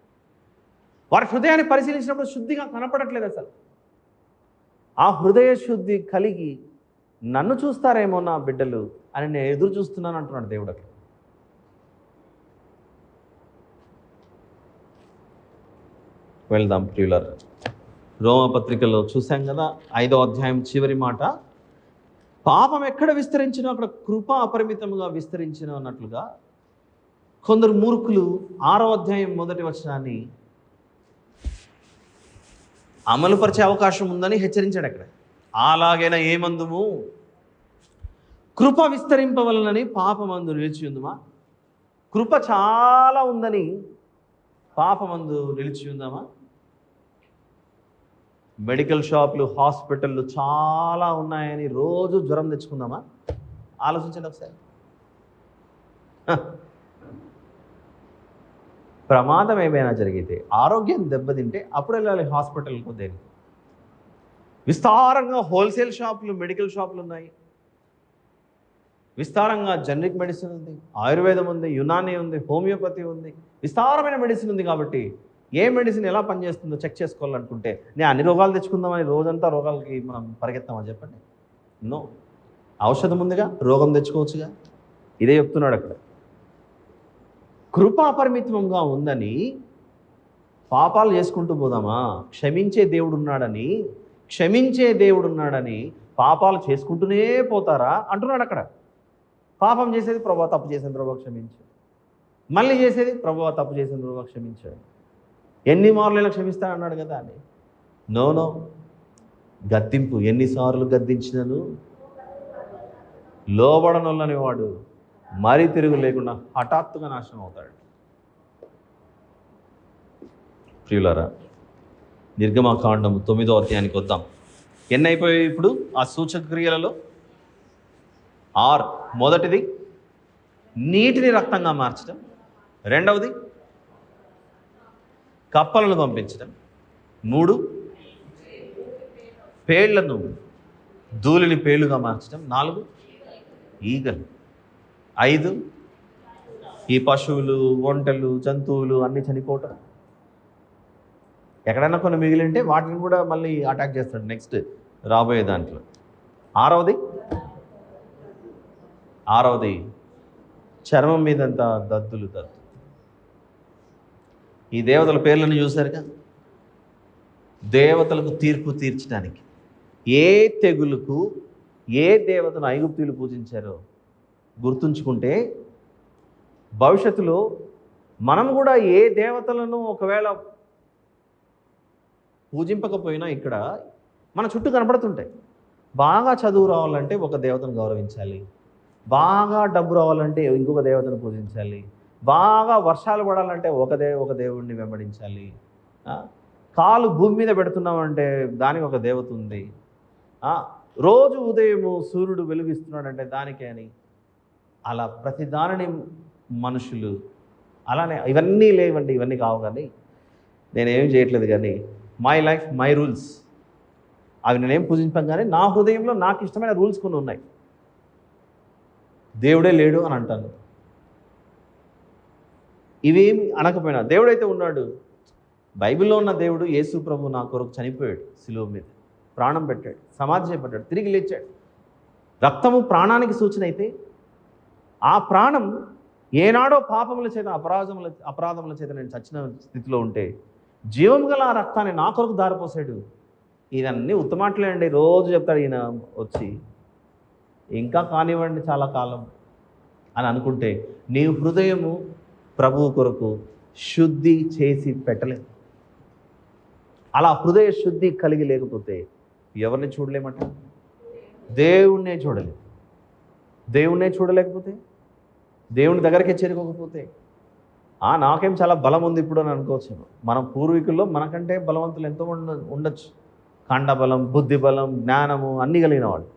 వారి హృదయాన్ని పరిశీలించినప్పుడు శుద్ధిగా కనపడట్లేదు అసలు. ఆ హృదయ శుద్ధి కలిగి నన్ను చూస్తారేమో నా బిడ్డలు అని నేను ఎదురు చూస్తున్నాను అంటున్నాడు దేవుడు అక్కడ. వెళ్దాం ప్రియులారా. రోమపత్రికలో చూసాం కదా, 5వ అధ్యాయం చివరి మాట, పాపం ఎక్కడ విస్తరించినో అక్కడ కృప అపరిమితంగా విస్తరించిన అన్నట్లుగా కొందరు మూర్ఖులు 6వ అధ్యాయం 1వ వచనాన్ని అమలుపరిచే అవకాశం ఉందని హెచ్చరించాడు అక్కడ. అలాగైనా ఏమందుము, కృప విస్తరింపవలనని పాపమందు నిలిచి ఉందమా? కృప చాలా ఉందని పాపమందు నిలిచి ఉందామా? మెడికల్ షాపులు, హాస్పిటళ్ళు చాలా ఉన్నాయని రోజు జ్వరం తెచ్చుకుందామా? ఆలోచించండి ఒకసారి. ప్రమాదం ఏమైనా జరిగితే, ఆరోగ్యం దెబ్బతింటే అప్పుడు వెళ్ళాలి హాస్పిటల్కు. దేని విస్తారంగా హోల్సేల్ షాపులు, మెడికల్ షాపులు ఉన్నాయి. విస్తారంగా జనరిక్ మెడిసిన్ ఉంది, ఆయుర్వేదం ఉంది, యునానీ ఉంది, హోమియోపతి ఉంది, విస్తారమైన మెడిసిన్ ఉంది. కాబట్టి ఏ మెడిసిన్ ఎలా పనిచేస్తుందో చెక్ చేసుకోవాలనుకుంటే నేను అన్ని రోగాలు తెచ్చుకుందామని రోజంతా రోగాలకి మనం పరిగెత్తామని చెప్పండి. నో, ఔషధం ఉందిగా, రోగం తెచ్చుకోవచ్చుగా. ఇదే చెప్తున్నాడు అక్కడ. కృపాపరిమితంగా ఉందని పాపాలు చేసుకుంటూ పోదామా? క్షమించే దేవుడున్నాడని పాపాలు చేసుకుంటూనే పోతారా అంటున్నాడు అక్కడ. పాపం చేసేది, ప్రభువా తప్పు చేసిన ప్రభువా క్షమించు. మళ్ళీ చేసేది, ప్రభువా తప్పు చేసిన ప్రభువా క్షమించాడు. ఎన్ని మార్లైనా క్షమిస్తానన్నాడు కదా అని. నో, గద్దింపు. ఎన్నిసార్లు గద్దించినను లోబడనొల్లని వాడు మరీ తిరుగు లేకుండా హఠాత్తుగా నాశనం అవుతాడు. ప్రియులారా, నిర్గమకాండం 9వ అధ్యాయానికి వద్దాం. ఎన్ని అయిపోయాయి ఇప్పుడు ఆ సూచక క్రియలలో? 6. మొదటిది నీటిని రక్తంగా మార్చడం, రెండవది కప్పలను పంపించడం, 3 పేళ్లను, ధూళిని పేలుగా మార్చడం, 4 ఈగలు, 5 ఈ పశువులు, ఒంటెలు, జంతువులు అన్నీ చనిపోవటం. ఎక్కడైనా కొన్ని మిగిలింటే వాటిని కూడా మళ్ళీ అటాక్ చేస్తాడు నెక్స్ట్ రాబోయే దాంట్లో. 6వది చర్మం మీదంతా దద్దులు. ఈ దేవతల పేర్లను చూశారుగా. దేవతలకు తీర్పు తీర్చడానికి ఏ తెగులుకు ఏ దేవతను ఐగుప్తీయులు పూజించారో గుర్తుంచుకుంటే భవిష్యత్తులో మనం కూడా ఏ దేవతలను ఒకవేళ పూజింపకపోయినా ఇక్కడ మన చుట్టూ కనపడుతుంటాయి. బాగా చదువు రావాలంటే ఒక దేవతను గౌరవించాలి, బాగా డబ్బు రావాలంటే ఇంకొక దేవతను పూజించాలి, బాగా వర్షాలు పడాలంటే ఒక దేవుడిని వెంబడించాలి, కాలు భూమి మీద పెడుతున్నామంటే దానికి ఒక దేవత ఉంది, రోజు ఉదయము సూర్యుడు వెలుగిస్తున్నాడంటే దానికే అని. అలా ప్రతి దానిని మనుషులు అలానే. ఇవన్నీ లేవండి, ఇవన్నీ కావు. కానీ నేనేం చేయట్లేదు. కానీ మై లైఫ్ మై రూల్స్, అవి నేనేం పూజించాను. కానీ నా హృదయంలో నాకు ఇష్టమైన రూల్స్ కొన్ని ఉన్నాయి. దేవుడే లేడు అని అంటాను. ఇవేమి అనకపోయినా దేవుడైతే ఉన్నాడు. బైబిల్లో ఉన్న దేవుడు యేసు ప్రభు నా కొరకు చనిపోయాడు, సిలువ మీద ప్రాణం పెట్టాడు, సమాధి చేయబడ్డాడు, తిరిగి లేచాడు. రక్తము ప్రాణానికి సూచన అయితే ఆ ప్రాణం ఏనాడో పాపముల చేత అపరాధముల చేత నేను చచ్చిన స్థితిలో ఉంటే జీవం గల ఆ రక్తాన్ని నా కొరకు దారిపోసాడు. ఇదన్నీ ఉత్తమాటలే అండి. రోజు చెప్తాడు ఈయన వచ్చి, ఇంకా కానివ్వండి చాలా కాలం అని అనుకుంటే నీ హృదయము ప్రభువు కొరకు శుద్ధి చేసి పెట్టలేదు. అలా హృదయ శుద్ధి కలిగి లేకపోతే ఎవరిని చూడలేమట? దేవుణ్ణే చూడలేదు. దేవుణ్ణే చూడలేకపోతే, దేవుని దగ్గరికి చేరుకోకపోతే నాకేం చాలా బలం ఉంది ఇప్పుడు అని అనుకోవచ్చు. మనం పూర్వీకుల్లో మనకంటే బలవంతులు ఎంతో ఉండొచ్చు. ఖండబలం, బుద్ధి బలం, జ్ఞానము అన్నీ కలిగిన వాళ్ళు.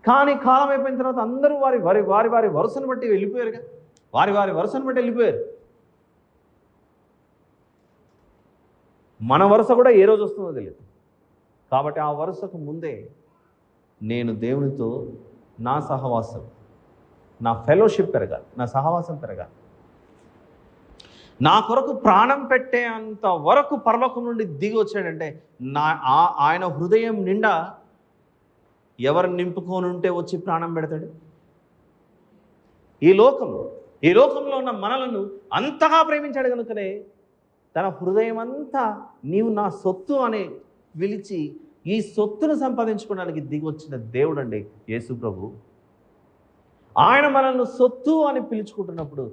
కానీ కాలం అయిపోయిన తర్వాత అందరూ వారి వారి వారి వారి వరుసను బట్టి వెళ్ళిపోయారుగా. వారి వారి వరుసను బట్టి వెళ్ళిపోయారు. మన వరుస కూడా ఏ రోజు వస్తుందో తెలియదు. కాబట్టి ఆ వరుసకు ముందే నేను దేవునితో నా సహవాసం, నా ఫెలోషిప్ పెరగాలి, నా సహవాసం పెరగాలి. నా కొరకు ప్రాణం పెట్టే అంత వరకు పరలోకం నుండి దిగి వచ్చాడంటే ఆయన హృదయం నిండా ఎవరు నింపుకొనుంటే వచ్చి ప్రాణం పెడతాడు? ఈ లోకంలో ఉన్న మనలను అంతగా ప్రేమించాడు కనుకనే తన హృదయం అంతా నీవు నా సొత్తు అని పిలిచి ఈ సొత్తును సంపాదించుకోవడానికి దిగి వచ్చిన దేవుడు అండి యేసు ప్రభు. ఆయన మనల్ని సొత్తు అని పిలుచుకుంటున్నప్పుడు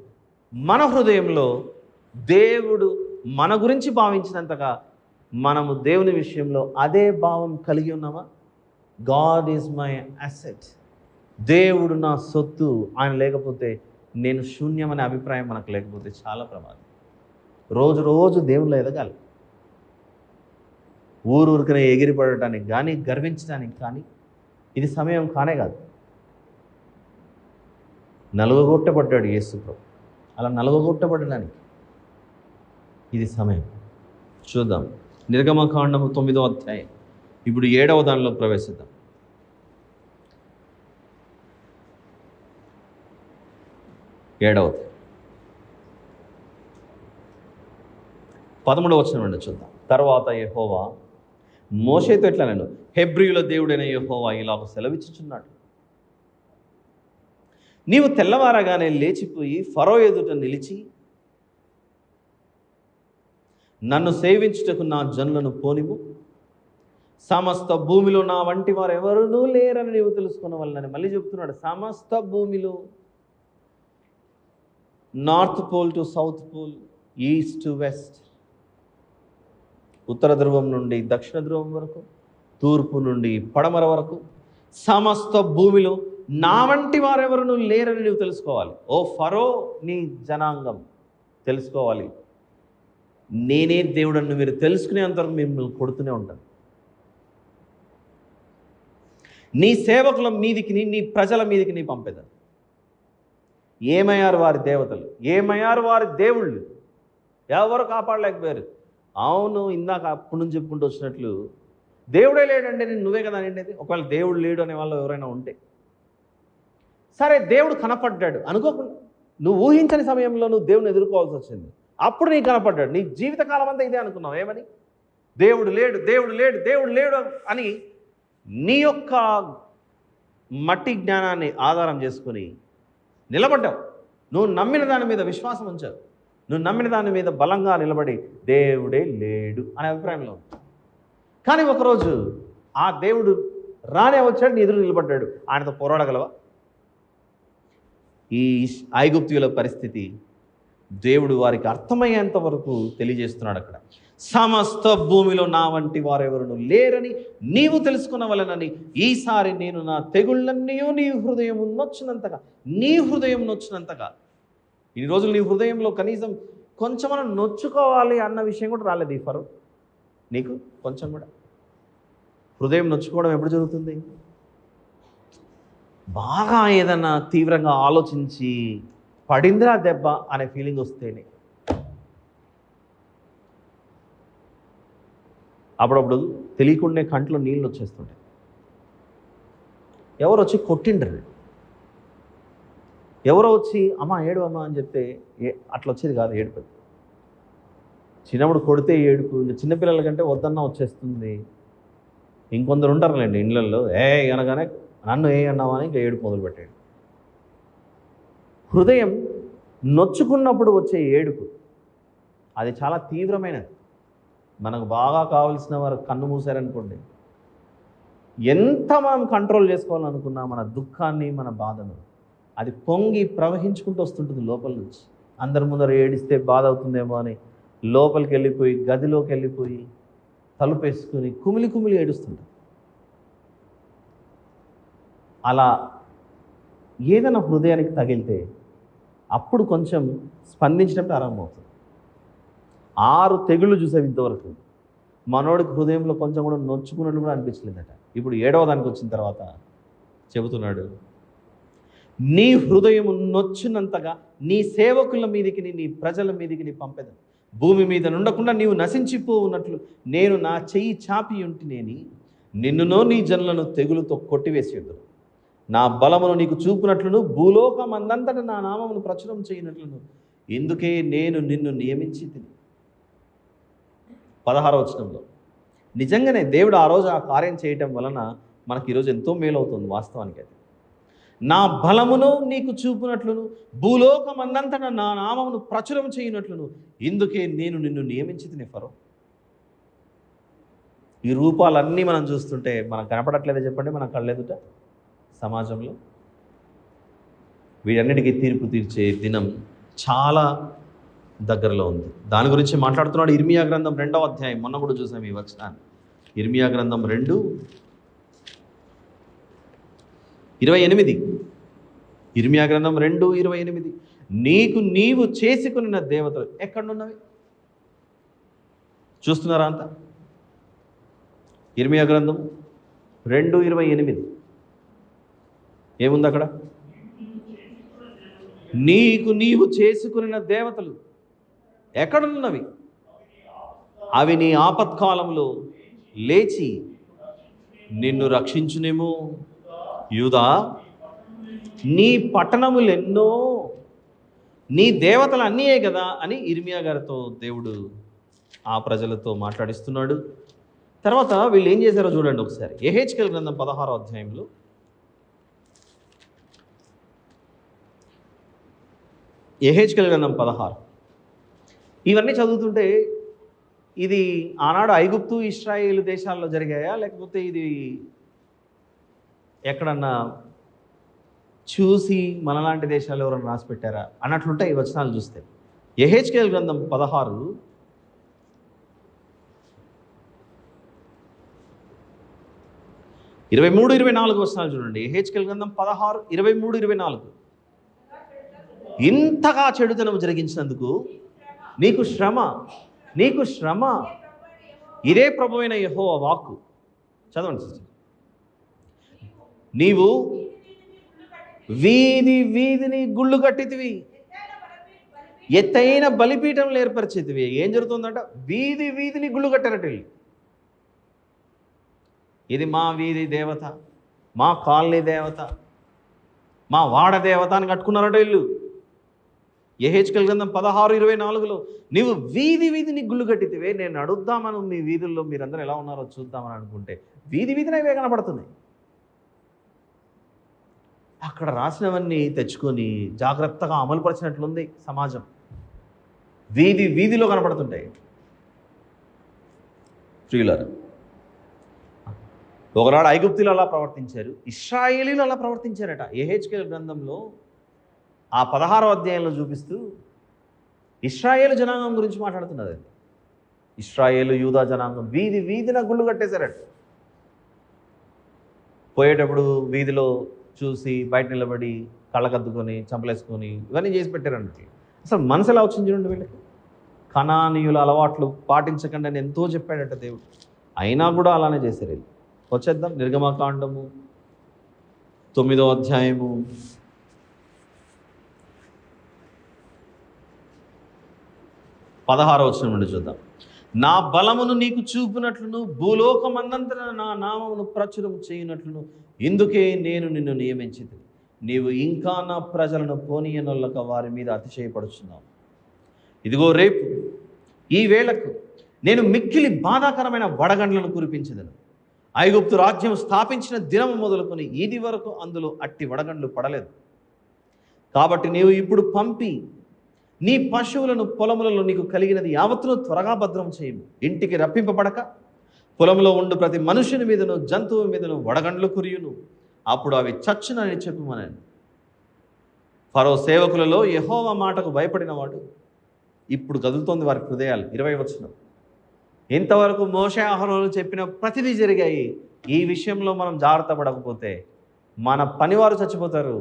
మన హృదయంలో దేవుడు మన గురించి భావించినంతగా మనము దేవుని విషయంలో అదే భావం కలిగి ఉన్నామా? God is my asset. దేవుడు నా సొత్తు. ఆయన లేకపోతే నేను శూన్యం అనే అభిప్రాయం మనకు లేకపోతే చాలా ప్రమాదం. రోజు రోజు దేవుళ్ళు ఎదగాలి. ఊరికనే ఎగిరిపడటానికి కానీ గర్వించడానికి కానీ ఇది సమయం కానే కాదు. నలుగగొట్టబడ్డాడు యేసు ప్రభు. అలా నలుగగొట్టబడడానికి ఇది సమయం. చూద్దాం నిర్గమకాండము 9వ అధ్యాయం. ఇప్పుడు 7వ దానిలో ప్రవేశిద్దాం. 7వ 13వ వచనం నుండి చూద్దాం. తర్వాత యెహోవా మోషేతో ఎట్లా నేను హెబ్రీయుల దేవుడైన యెహోవా ఇలాగ సెలవిచ్చుచున్నాడు, నీవు తెల్లవారగానే లేచిపోయి ఫరో ఎదుట నిలిచి నన్ను సేవించుటకు నా జనులను పోనివు, సమస్త భూమిలో నా వంటి వారు ఎవరునూ లేరని నీవు తెలుసుకున్న వలనని మళ్ళీ చెప్తున్నాడు. సమస్త భూమిలో, north pole to south pole, east to west, ఉత్తర ధ్రువం నుండి దక్షిణ ధ్రువం వరకు, తూర్పు నుండి పడమర వరకు సమస్త భూమిలో నా వంటి వారెవరునూ లేరని నువ్వు తెలుసుకోవాలి. ఓ ఫరో, నీ జనాంగం తెలుసుకోవాలి, నేనే దేవుడని మీరు తెలుసుకునేంతవరకు మిమ్మల్ని కొడుతూనే ఉంటాను. నీ సేవకుల మీదికి నీ ప్రజల మీదికి నీ పంపేదాన్ని. ఏమయ్యారు వారి దేవతలు, ఏమయ్యారు వారి దేవుళ్ళు, ఎవరు కాపాడలేకపోయారు. అవును, ఇందాక అప్పటి నుంచి చెప్పుకుంటూ వచ్చినట్లు దేవుడే లేడంటే నువ్వే కదా అనేది. ఒకవేళ దేవుడు లేడు అనే వాళ్ళు ఎవరైనా ఉంటే సరే, దేవుడు కనపడ్డాడు అనుకోకుండా, నువ్వు ఊహించని సమయంలో నువ్వు దేవుని ఎదుర్కోవాల్సి వచ్చింది. అప్పుడు నీకు కనపడ్డాడు. నీ జీవితకాలం అంతా ఇదే అనుకున్నావు. ఏమని? దేవుడు లేడు, దేవుడు లేడు, దేవుడు లేడు అని నీ యొక్క మట్టి జ్ఞానాన్ని ఆధారం చేసుకుని నిలబడ్డావు. నువ్వు నమ్మిన దాని మీద విశ్వాసం ఉంచావు. నువ్వు నమ్మిన దాని మీద బలంగా నిలబడి దేవుడే లేడు అనే అభిప్రాయంలో ఉంది. కానీ ఒకరోజు ఆ దేవుడు రానే వచ్చాడు, నీ ఎదురు నిలబడ్డాడు. ఆయనతో పోరాడగలవా? ఈ ఐగుప్తీయుల పరిస్థితి దేవుడు వారికి అర్థమయ్యేంత వరకు తెలియజేస్తున్నాడు. అక్కడ సమస్త భూమిలో నా వంటి వారెవరును లేరని నీవు తెలుసుకున్న వలనని ఈసారి నేను నా తెగుళ్ళన్నీ నీ హృదయం నొచ్చినంతగా ఇన్ని రోజులు నీ హృదయంలో కనీసం కొంచెం నొచ్చుకోవాలి అన్న విషయం కూడా రాలేదు ఈ ఫరో నీకు. కొంచెం కూడా హృదయం నొచ్చుకోవడం ఎప్పుడు జరుగుతుంది? బాగా ఏదన్నా తీవ్రంగా ఆలోచించి పడిందిరా దెబ్బ అనే ఫీలింగ్ వస్తేనే. అప్పుడప్పుడు తెలియకుండా కంట్లో నీళ్ళు వచ్చేస్తుంటాయి. ఎవరు వచ్చి కొట్టిండ్రు, ఎవరో వచ్చి అమ్మ ఏడు అమ్మ అని చెప్తే అట్లా వచ్చేది కాదు ఏడుపు. చిన్నప్పుడు కొడితే ఏడుపు, ఇంకా చిన్నపిల్లల కంటే వద్దన్నా వచ్చేస్తుంది. ఇంకొందరు ఉంటారులేండి ఇళ్ళల్లో, అనగానే నన్ను అన్నావా అని ఇంకా ఏడుపు మొదలుపెట్టాడు. హృదయం నొచ్చుకున్నప్పుడు వచ్చే ఏడుపు అది చాలా తీవ్రమైనది. మనకు బాగా కావలసిన వారు కన్ను మూసారనుకోండి, ఎంత మనం కంట్రోల్ చేసుకోవాలనుకున్నా మన దుఃఖాన్ని, మన బాధను, అది పొంగి ప్రవహించుకుంటూ వస్తుంటుంది లోపల నుంచి. అందరి ముందర ఏడిస్తే బాధ అవుతుందేమో అని లోపలికి వెళ్ళిపోయి, గదిలోకి వెళ్ళిపోయి తలుపేసుకుని కుమిలి కుమిలి ఏడుస్తుంటాం. అలా ఏదైనా హృదయానికి తగిలితే అప్పుడు కొంచెం స్పందించినప్పుడు ఆరంభమవుతుంది. 6 తెగుళ్ళు చూసాం ఇంతవరకు. మనోడికి హృదయంలో కొంచెం కూడా నొచ్చుకున్నట్లు కూడా అనిపించలేదట. ఇప్పుడు 7వ దానికి వచ్చిన తర్వాత చెబుతున్నాడు, నీ హృదయం నొచ్చినంతగా నీ సేవకుల మీదికి, నీ ప్రజల మీదికి నీ పంపెదను. భూమి మీద నుండకుండా నీవు నశించిపోవున్నట్లు నేను నా చెయ్యి చాపి ఉంటినేని నిన్నునో నీ జనులను తెగులుతో కొట్టివేసేద్దు. నా బలమును నీకు చూపునట్లును భూలోకమందంతట నా నామమును ప్రచురం చేయనట్లును ఇందుకే నేను నిన్ను నియమించి తిని. 16వ వచనంలో నిజంగానే దేవుడు ఆ రోజు ఆ కార్యం చేయటం వలన మనకి ఈరోజు ఎంతో మేలవుతుంది. వాస్తవానికి అది, నా బలమును నీకు చూపునట్లును భూలోకమందంతట నా నామమును ప్రచురం చేయనట్లును ఇందుకే నేను నిన్ను నియమించి తిని. ఫరో, ఈ రూపాలన్నీ మనం చూస్తుంటే మనకు కనపడట్లేదే చెప్పండి? మన కళ్ళెదుట సమాజంలో వీటన్నిటికీ తీర్పు తీర్చే దినం చాలా దగ్గరలో ఉంది. దాని గురించి మాట్లాడుతున్నాడు ఇర్మియా గ్రంథం 2వ అధ్యాయం. మొన్న కూడా చూసాం ఈ వచనాన్ని. ఇర్మియా గ్రంథం 2:28. ఇర్మియా గ్రంథం 2:28. నీవు చేసుకున్న దేవతలు ఎక్కడున్నవి చూస్తున్నారా అంతా? ఇర్మియా గ్రంథం 2:28 ఏముంది అక్కడ? నీవు చేసుకున్న దేవతలు ఎక్కడున్నవి? అవి నీ ఆపత్కాలంలో లేచి నిన్ను రక్షించునేమో. యూదా, నీ పట్టణములు ఎన్నో, నీ దేవతలు అన్నీయే కదా అని ఇర్మియా గారితో దేవుడు ఆ ప్రజలతో మాట్లాడిస్తున్నాడు. తర్వాత వీళ్ళు ఏం చేశారో చూడండి ఒకసారి. యెహెజ్కేలు గ్రంథం 16వ అధ్యాయంలో యెహెజ్కేలు గ్రంథం 16. ఇవన్నీ చదువుతుంటే ఇది ఆనాడు ఐగుప్తు, ఇశ్రాయేలు దేశాల్లో జరిగాయా, లేకపోతే ఇది ఎక్కడన్నా చూసి మనలాంటి దేశాలు ఎవరైనా రాసి పెట్టారా అన్నట్లుంటాయి ఈ వచనాలు చూస్తే. యెహెజ్కేలు గ్రంథం 16 23-24 వచనాలు చూడండి. యెహెజ్కేలు గ్రంథం 16 23-24. ఇంతగా చెడుతనం జరిగించినందుకు నీకు శ్రమ, ఇదే ప్రభువైన యెహోవా వాక్కు. చదవండి సిస్టర్. నీవు వీధిని గుళ్ళు కట్టితివి, ఎత్తైన బలిపీఠంలు ఏర్పరిచేతివి. ఏం జరుగుతుందంట? వీధిని గుళ్ళు కట్టారట. ఇది మా వీధి దేవత, మా కాలనీ దేవత, మా వాడ దేవత అని కట్టుకున్నారట వీళ్ళు. యెహెజ్కేలు గ్రంథం 16:24లో నీవు వీధిని గుళ్ళు కట్టితివే. నేను అడుగుదామను మీ వీధుల్లో మీరందరూ ఎలా ఉన్నారో చూద్దామని అనుకుంటే వీధిని అవే కనపడుతున్నాయి. అక్కడ రాసినవన్నీ తెచ్చుకొని జాగ్రత్తగా అమలుపరిచినట్లుంది సమాజం. వీధిలో కనపడుతుంటాయి. ప్రియులారా, ఒకనాడు ఐగుప్తులు అలా ప్రవర్తించారు, ఇశ్రాయేలీలు అలా ప్రవర్తించారట. యెహెజ్కేలు గ్రంథంలో ఆ 16వ అధ్యాయంలో చూపిస్తూ ఇశ్రాయేలు జనాంగం గురించి మాట్లాడుతున్నది. అది ఇశ్రాయేలు యూదా జనాంగం వీధిన గుళ్ళు కట్టేశారట. పోయేటప్పుడు వీధిలో చూసి బయట నిలబడి కళ్ళకద్దుకొని చంపలేసుకొని ఇవన్నీ చేసి పెట్టారన్నట్టు. అసలు మనసు ఎలా వచ్చింది చూడండి వీళ్ళకి. కనానీయుల అలవాట్లు పాటించకండి అని ఎంతో చెప్పాడట దేవుడు, అయినా కూడా అలానే చేశారు వీళ్ళు. వచ్చేద్దాం నిర్గమకాండము 9వ అధ్యాయము 16వ వచనం నుండి చూద్దాం. నా బలమును నీకు చూపినట్లును భూలోకమందంతట నా నామమును ప్రచురం చేయనట్లును ఇందుకే నేను నిన్ను నియమించితిని. నీవు ఇంకా నా ప్రజలను పోనీయనొల్లక వారి మీద అతిశయపడుచున్నావు. ఇదిగో రేపు ఈ వేళకు నేను మిక్కిలి బాధాకరమైన వడగండ్లను కురిపించదను. ఐగుప్తు రాజ్యం స్థాపించిన దినము మొదలుకొని ఇది వరకు అందులో అట్టి వడగండ్లు పడలేదు. కాబట్టి నీవు ఇప్పుడు పంపి నీ పశువులను పొలములలో నీకు కలిగినది యావత్తును త్వరగా భద్రం చేయము. ఇంటికి రప్పింపబడక పొలంలో ఉండు ప్రతి మనుషుని మీదను జంతువు మీదను వడగండ్లు కురియును. అప్పుడు అవి చచ్చునని చెప్పుమనను. ఫరో సేవకులలో యెహోవా మాటకు భయపడినవాడు ఇప్పుడు కదులుతోంది వారి హృదయాలు. 20 వచనం. ఇంతవరకు మోషే అహరోను చెప్పిన ప్రతిదీ జరిగాయి. ఈ విషయంలో మనం జాగ్రత్త పడకపోతే మన పనివారు చచ్చిపోతారు,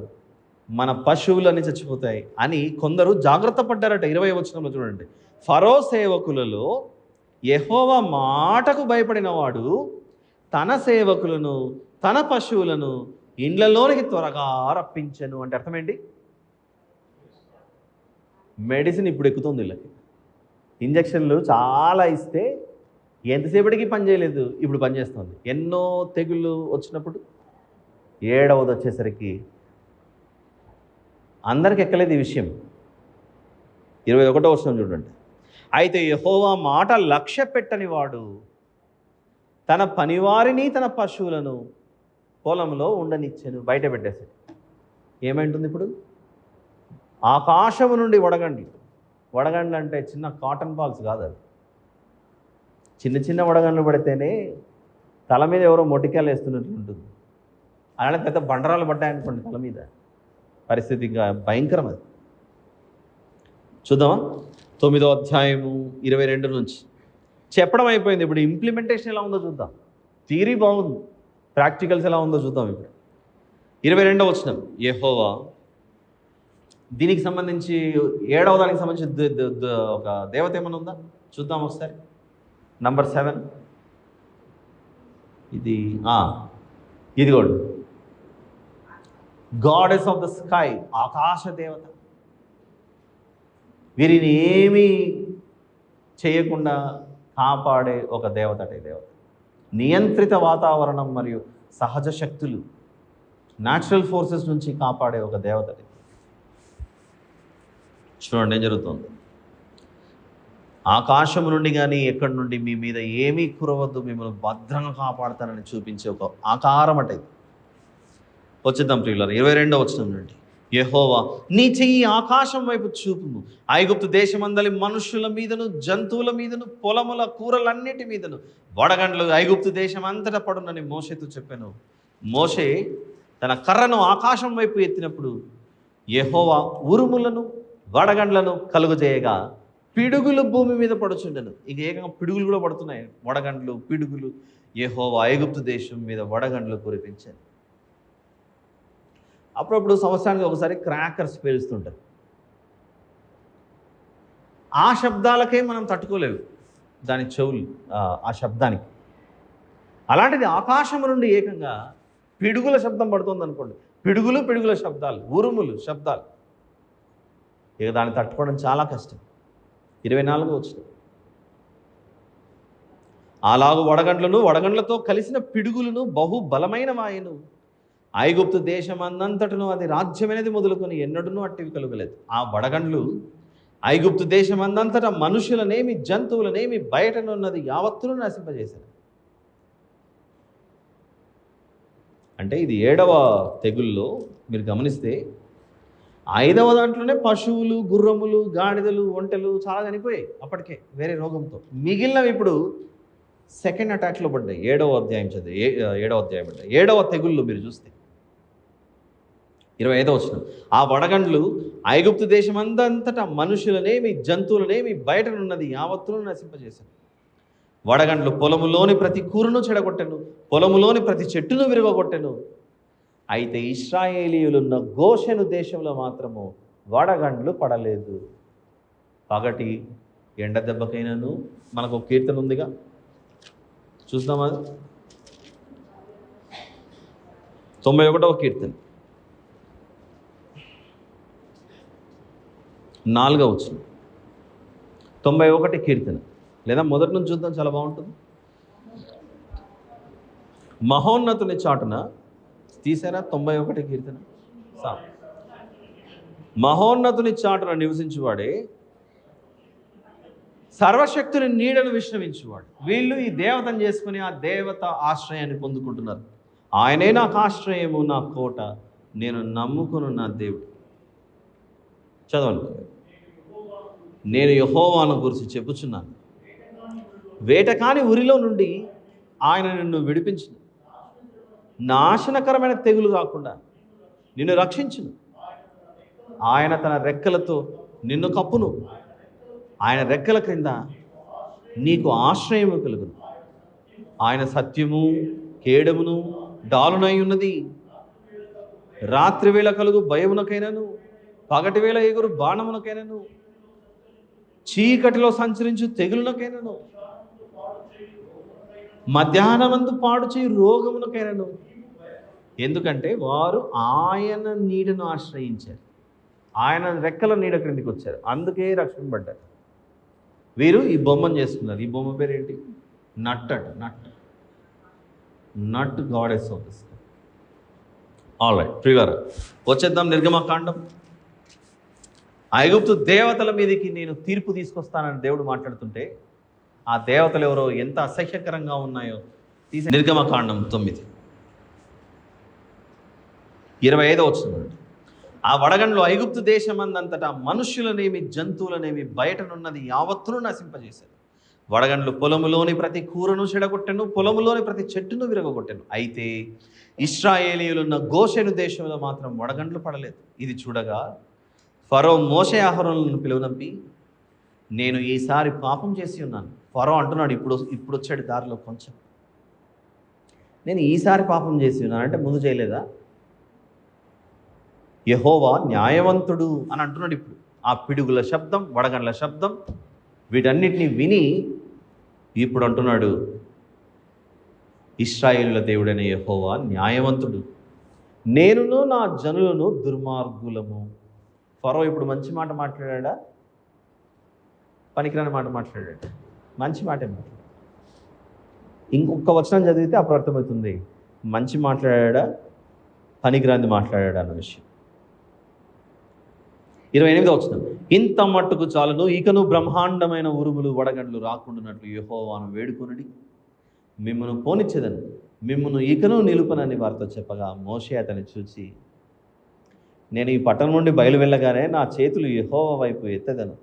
మన పశువులన్నీ చచ్చిపోతాయి అని కొందరు జాగ్రత్త పడ్డారట. 20 వచనంలో చూడండి. ఫరో సేవకులలో యెహోవా మాటకు భయపడినవాడు తన సేవకులను తన పశువులను ఇండ్లలోనికి త్వరగా రప్పించెను. అంటే అర్థం ఏంటి? మెడిసిన్ ఇప్పుడు ఎక్కుతుంది వీళ్ళకి. ఇంజక్షన్లు చాలా ఇస్తే ఎంతసేపటికి పని చేయలేదు, ఇప్పుడు పనిచేస్తుంది. ఎన్నో తెగుళ్ళు వచ్చినప్పుడు 7వది వచ్చేసరికి అందరికి ఎక్కలేదు ఈ విషయం. 21వ వచనం చూడండి. అయితే యెహోవా మాట లక్ష్య పెట్టని వాడు తన పనివారిని తన పశువులను పొలంలో ఉండనిచ్చెను. బయట పెట్టేసి ఏమైంటుంది ఇప్పుడు? ఆకాశము నుండి వడగండ్లు. వడగండ్లు అంటే చిన్న కాటన్ బాల్స్ కాదు, అది చిన్న చిన్న వడగండ్లు పడితేనే తల మీద ఎవరో మొటికాయలు వేస్తున్నట్లు ఉంటుంది. అలానే పెద్ద బండరాలు పడ్డాయనుకోండి తల మీద, పరిస్థితి ఇంకా భయంకరం. అది చూద్దామా? 9వ అధ్యాయము 22 నుంచి చెప్పడం అయిపోయింది. ఇప్పుడు ఇంప్లిమెంటేషన్ ఎలా ఉందో చూద్దాం. థియరీ బాగుంది, ప్రాక్టికల్స్ ఎలా ఉందో చూద్దాం. ఇప్పుడు 22వ వచనం. యెహోవా దీనికి సంబంధించి 7వ దానికి సంబంధించి ఒక దేవత ఏమైనా ఉందా చూద్దాం ఒకసారి. నంబర్ 7 ఇదిగోండి. గాడెస్ ఆఫ్ ద స్కై, ఆకాశ దేవత. వీరిని ఏమీ చేయకుండా కాపాడే ఒక దేవత. దేవత నియంత్రిత వాతావరణం మరియు సహజ శక్తులు, న్యాచురల్ ఫోర్సెస్ నుంచి కాపాడే ఒక దేవత. చూడండి ఏం జరుగుతుంది. ఆకాశం నుండి కానీ ఎక్కడి నుండి మీ మీద ఏమీ కురవద్దు, మిమ్మల్ని భద్రంగా కాపాడుతానని చూపించే ఒక ఆకారం అట ఇది. వచ్చేద్దాం ప్రియులారా 22వ వచనం నుండి. యెహోవా నీ చెయ్యి ఆకాశం వైపు చూపుము, ఐగుప్తు దేశమందలి మనుషుల మీదను జంతువుల మీదను పొలముల కూరలన్నిటి మీదను వడగండ్లు ఐగుప్తు దేశం అంతటా పడునని మోషేతో చెప్పాను. మోషే తన కర్రను ఆకాశం వైపు ఎత్తినప్పుడు యెహోవా ఉరుములను వడగండ్లను కలుగజేయగా పిడుగులు భూమి మీద పడుచుండెను. ఇక ఏకంగా పిడుగులు కూడా పడుతున్నాయి. వడగండ్లు, పిడుగులు. యెహోవా ఐగుప్తు దేశం మీద వడగండ్లు కురిపించాను. అప్పుడప్పుడు సంవత్సరానికి ఒకసారి క్రాకర్స్ పేలుస్తుంటారు. ఆ శబ్దాలకే మనం తట్టుకోలేవు, దాని చెవులు ఆ శబ్దానికి. అలాంటిది ఆకాశం నుండి ఏకంగా పిడుగుల శబ్దం పడుతుంది అనుకోండి. పిడుగుల శబ్దాలు, ఉరుములు శబ్దాలు. ఇక దాన్ని తట్టుకోవడం చాలా కష్టం. 24వ వచనం. అలాగు వడగండ్లతో కలిసిన పిడుగులను బహు బలమైన వాయును ఐగుప్తు దేశమందంతటను అది రాజ్యమైనది మొదలుకొని ఎన్నడూనూ అట్టివి కలుగలేదు. ఆ వడగండ్లు ఐగుప్తు దేశమందంతటా మనుషులనేమి జంతువులనేమి బయటనున్నది యావత్తును నశింపజేశారు. అంటే ఇది 7వ తెగుల్లో మీరు గమనిస్తే 5వ దాంట్లోనే పశువులు, గుర్రములు, గాడిదలు, ఒంటెలు చాలా చనిపోయాయి అప్పటికే వేరే రోగంతో. మిగిలినవి ఇప్పుడు సెకండ్ అటాక్లో పడ్డాయి. 7వ అధ్యాయం చదివి 7వ అధ్యాయం పడ్డాయి. 7వ తెగుళ్ళు మీరు చూస్తే 25వ వచనం. ఆ వడగండ్లు ఐగుప్తు దేశమందంతటా మనుషులనేమి జంతువులనేమి బయటనున్నది యావత్తును నశింపజేశారు. వడగండ్లు పొలములోని ప్రతి కూరను చెడగొట్టెను, పొలములోని ప్రతి చెట్టును విరగొట్టెను. అయితే ఇశ్రాయేలీయులున్న గోషెను దేశంలో మాత్రము వడగండ్లు పడలేదు. పగటి ఎండ దెబ్బకైనను. మనకు ఒక కీర్తన ఉందిగా, చూద్దామా? 91వ కీర్తన 4వ వచనం. 91 కీర్తన, లేదా మొదటి నుంచి చూద్దాం, చాలా బాగుంటుంది. మహోన్నతుని చాటున తీసారా 91 కీర్తన. మహోన్నతుని చాటున నివసించువాడే సర్వశక్తుని నీడను విశ్రమించువాడు. వీళ్ళు ఈ దేవతను చేసుకుని ఆ దేవత ఆశ్రయాన్ని పొందుకుంటున్నారు. ఆయనే నాకు ఆశ్రయము, నా కోట, నేను నమ్ముకును నా దేవుడు. చదవండి. నేను యెహోవాను గురించి చెప్పుచున్నాను, వేటకాని ఉరిలో నుండి ఆయన నిన్ను విడిపించును, నాశనకరమైన తెగులు కాకుండా నిన్ను రక్షించును. ఆయన తన రెక్కలతో నిన్ను కప్పును, ఆయన రెక్కల క్రింద నీకు ఆశ్రయము కలుగును. ఆయన సత్యము కేడమును డాలునై ఉన్నది. రాత్రివేళ కలుగు భయమునకైనను, పగటివేళ ఎగురు బాణమునకైనను, చీకటిలో సంచరించు తెగులునకైనను, మధ్యాహ్నమందు పాడు చేయు రోగమునకైనను. ఎందుకంటే వారు ఆయన నీడను ఆశ్రయించారు, ఆయన రెక్కల నీడ క్రిందికి వచ్చారు, అందుకే రక్షింపబడ్డారు. వీరు ఈ బొమ్మను చేసుకున్నారు. ఈ బొమ్మ పేరు ఏంటి? Nut. Goddess of this. All right ప్రియులారా, వచ్చేద్దాం నిర్గమకాండం. ఐగుప్తు దేవతల మీదకి నేను తీర్పు తీసుకొస్తానని దేవుడు మాట్లాడుతుంటే ఆ దేవతలు ఎవరో ఎంత అసహ్యకరంగా ఉన్నాయో తీసి నిర్గమకాండం 9:25 వచనం. ఆ వడగండ్లు ఐగుప్తు దేశమందంతటా మనుష్యులనేమి జంతువులనేమి బయటనున్నది యావత్తును నశింపజేశారు. వడగండ్లు పొలములోని ప్రతి కూరను చెడగొట్టెను, పొలములోని ప్రతి చెట్టును విరగొట్టెను. అయితే ఇశ్రాయేలీయులున్న గోషెను దేశంలో మాత్రం వడగండ్లు పడలేదు. ఇది చూడగా ఫరో మోషే అహరోనులను పిలువనంపి, నేను ఈసారి పాపం చేసి ఉన్నాను. ఫరో అంటున్నాడు, ఇప్పుడు వచ్చాడు దారిలో కొంచెం, నేను ఈసారి పాపం చేసి ఉన్నాను అంటే ముందు చేయలేదా? యెహోవా న్యాయవంతుడు అని అంటున్నాడు. ఇప్పుడు ఆ పిడుగుల శబ్దం, వడగండ్ల శబ్దం, వీటన్నిటిని విని ఇప్పుడు అంటున్నాడు, ఇశ్రాయేలుల దేవుడైన యెహోవా న్యాయవంతుడు, నేనును నా జనులను దుర్మార్గులము. ఫరో ఇప్పుడు మంచి మాట మాట్లాడా? పనికిరాని మాట మాట్లాడాడు? మంచి మాటే మాట్లాడాడు. ఇంకొక వచనం చదివితే అప్పుడు అర్థమవుతుంది మంచి మాట్లాడా పనికిరాంది మాట్లాడాడు అన్న విషయం. 28వ వచనం. ఇంత మట్టుకు చాలును, ఇకను బ్రహ్మాండమైన ఉరుములు వడగండ్లు రాకుండానట్లు యెహోవాను వేడుకొనుడి, మిమ్మును పోనిచ్చేదను, మిమ్మును ఇకను నిలుపనని వారితో చెప్పగా మోషే అతన్ని చూచి, నేను ఈ పట్టణం నుండి బయలు వెళ్ళగానే నా చేతులు యెహోవా వైపు ఎత్తెదను.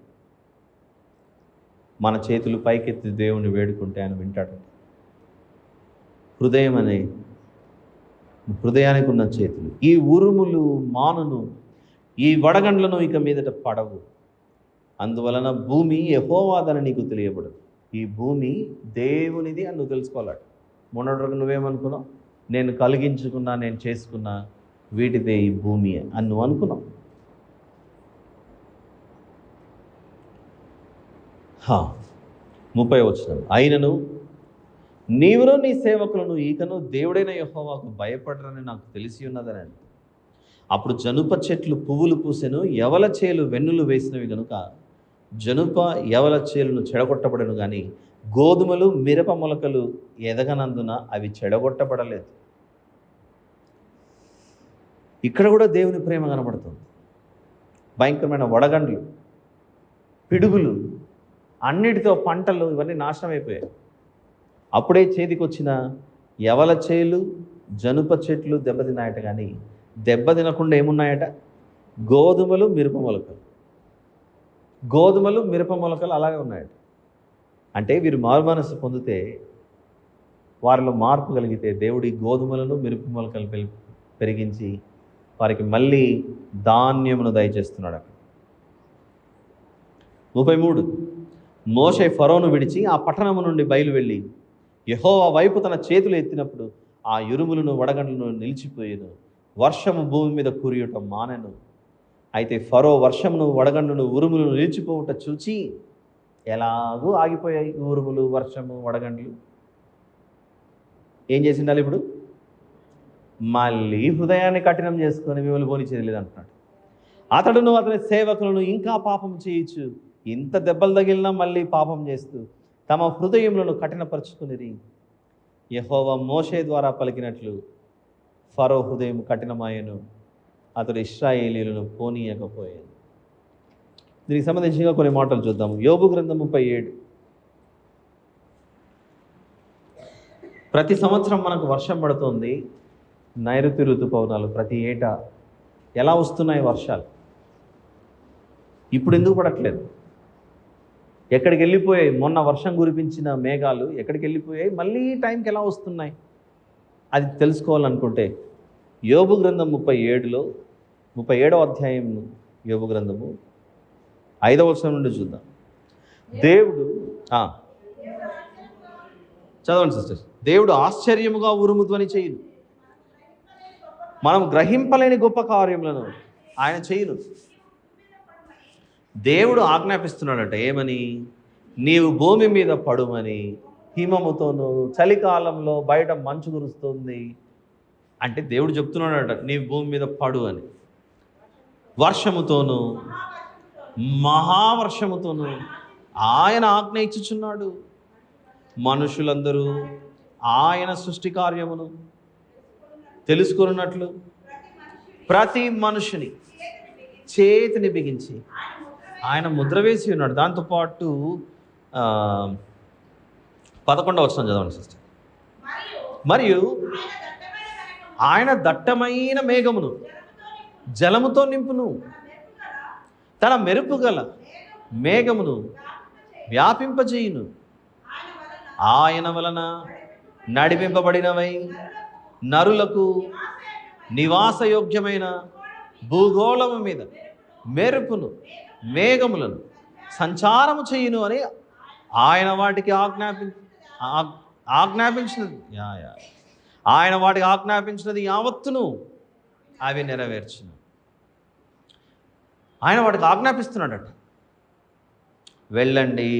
మన చేతులు పైకెత్తి దేవుణ్ణి వేడుకుంటే ఆయన వింటాడు. హృదయానికి ఉన్న చేతులు. ఈ ఉరుములు మానును, ఈ వడగండ్లను ఇక మీదట పడవు. అందువలన భూమి యెహోవాదని నీకు తెలియబడదు. ఈ భూమి దేవునిది అని నువ్వు తెలుసుకోవాలి. మొన్నటి నువ్వేమనుకున్నావు? నేను కలిగించుకున్నా, నేను చేసుకున్నా, వీటిదే ఈ భూమి అని నువ్వు అనుకున్నావు. 30వ వచనం. అయినను నీవును నీ సేవకులను ఈకను దేవుడైన యెహోవాకు భయపడరని నాకు తెలిసి ఉన్నదని. అప్పుడు జనుప చెట్లు పువ్వులు పూసెను, యవల చేలు వెన్నులు వేసినవి గనుక జనుప యవల చేలును చెడగొట్టబడను, కానీ గోధుమలు మిరప మొలకలు ఎదగనందున అవి చెడగొట్టబడలేదు. ఇక్కడ కూడా దేవుని ప్రేమ కనబడుతుంది. భయంకరమైన వడగండ్లు, పిడుగులు, అన్నిటితో పంటలు ఇవన్నీ నాశనం అయిపోయాయి. అప్పుడే చేతికి వచ్చిన యవల చేలు జనుప చెట్లు దెబ్బతిన్నాయట, కానీ దెబ్బ తినకుండా ఏమున్నాయట? గోధుమలు మిరప మొలకలు అలాగే ఉన్నాయట. అంటే వీరు మారు మనసు పొందితే, వారిలో మార్పు కలిగితే దేవుడి గోధుమలను మిరప మొలకలు పెరిగించి వారికి మళ్ళీ ధాన్యమును దయచేస్తున్నాడు. అక్కడ 33. మోషే ఫరోను విడిచి ఆ పట్టణము నుండి బయలు వెళ్ళి యెహోవా వైపు తన చేతులు ఎత్తినప్పుడు ఆ ఉరుములను వడగండ్లను నిలిచిపోయేను, వర్షము భూమి మీద కురియటం మానెను. అయితే ఫరో వర్షమును వడగండ్లను ఉరుములను నిలిచిపోవుట చూచి, ఎలాగూ ఆగిపోయాయి ఉరుములు, వర్షము, వడగండ్లు, ఏం చేసిండాలి ఇప్పుడు? మళ్ళీ హృదయాన్ని కఠినం చేసుకొని మిమ్మల్ని పోనిచ్చేది లేదంటున్నాడు. అతడును అతని సేవకులను ఇంకా పాపం చేయొచ్చు, ఇంత దెబ్బలు తగిలినా మళ్ళీ పాపం చేస్తూ తమ హృదయములను కఠినపరుచుకునిరి. యెహోవా మోషే ద్వారా పలికినట్లు ఫరో హృదయం కఠినమాయెను, అతడు ఇశ్రాయేలీయులను పోనీయకపోయాను. దీనికి సంబంధించిగా కొన్ని మాటలు చూద్దాము. యోబు గ్రంథం 37. ప్రతి సంవత్సరం మనకు వర్షం పడుతుంది, నైరుతి ఋతుపవనాలు ప్రతి ఏటా. ఎలా వస్తున్నాయి వర్షాలు? ఇప్పుడు ఎందుకు పడట్లేదు? ఎక్కడికి వెళ్ళిపోయాయి? మొన్న వర్షం కురిపించిన మేఘాలు ఎక్కడికి వెళ్ళిపోయాయి? మళ్ళీ టైంకి ఎలా వస్తున్నాయి? అది తెలుసుకోవాలనుకుంటే యోబు గ్రంథం 37లో 37వ అధ్యాయం యోబు గ్రంథము 5వ వచనం నుండి చూద్దాం. దేవుడు చదవండి సిస్టర్స్. దేవుడు ఆశ్చర్యముగా ఉరుము ధ్వని చేయును, మనం గ్రహింపలేని గొప్ప కార్యములను ఆయన చేయును. దేవుడు ఆజ్ఞాపిస్తున్నాడట ఏమని? నీవు భూమి మీద పడుమని, హిమముతోను, చలికాలంలో బయట మంచు కురుస్తుంది అంటే దేవుడు చెప్తున్నాడట నీవు భూమి మీద పడు అని. వర్షముతోను, మహావర్షముతోను ఆయన ఆజ్ఞ ఇచ్చుచున్నాడు. మనుషులందరూ ఆయన సృష్టి కార్యమును తెలుసుకున్నట్లు ప్రతి మనుషుని చేతిని బిగించి ఆయన ముద్ర వేసి ఉన్నాడు. దాంతోపాటు 11వ వచనం చదవండి సిస్టర్. మరియు ఆయన దట్టమైన మేఘమును జలముతో నింపును, తన మెరుపు గల మేఘమును వ్యాపింపజేయును. ఆయన వలన నడిపింపబడినవై నరులకు నివాసయోగ్యమైన భూగోళము మీద మెరుపును మేఘములను సంచారము చేయును అని ఆయన వాటికి ఆజ్ఞాపించినది ఆయన వాటికి ఆజ్ఞాపించినది యావత్తును అవి నెరవేర్చును. ఆయన వాటికి ఆజ్ఞాపిస్తున్నాడట, వెళ్ళండి,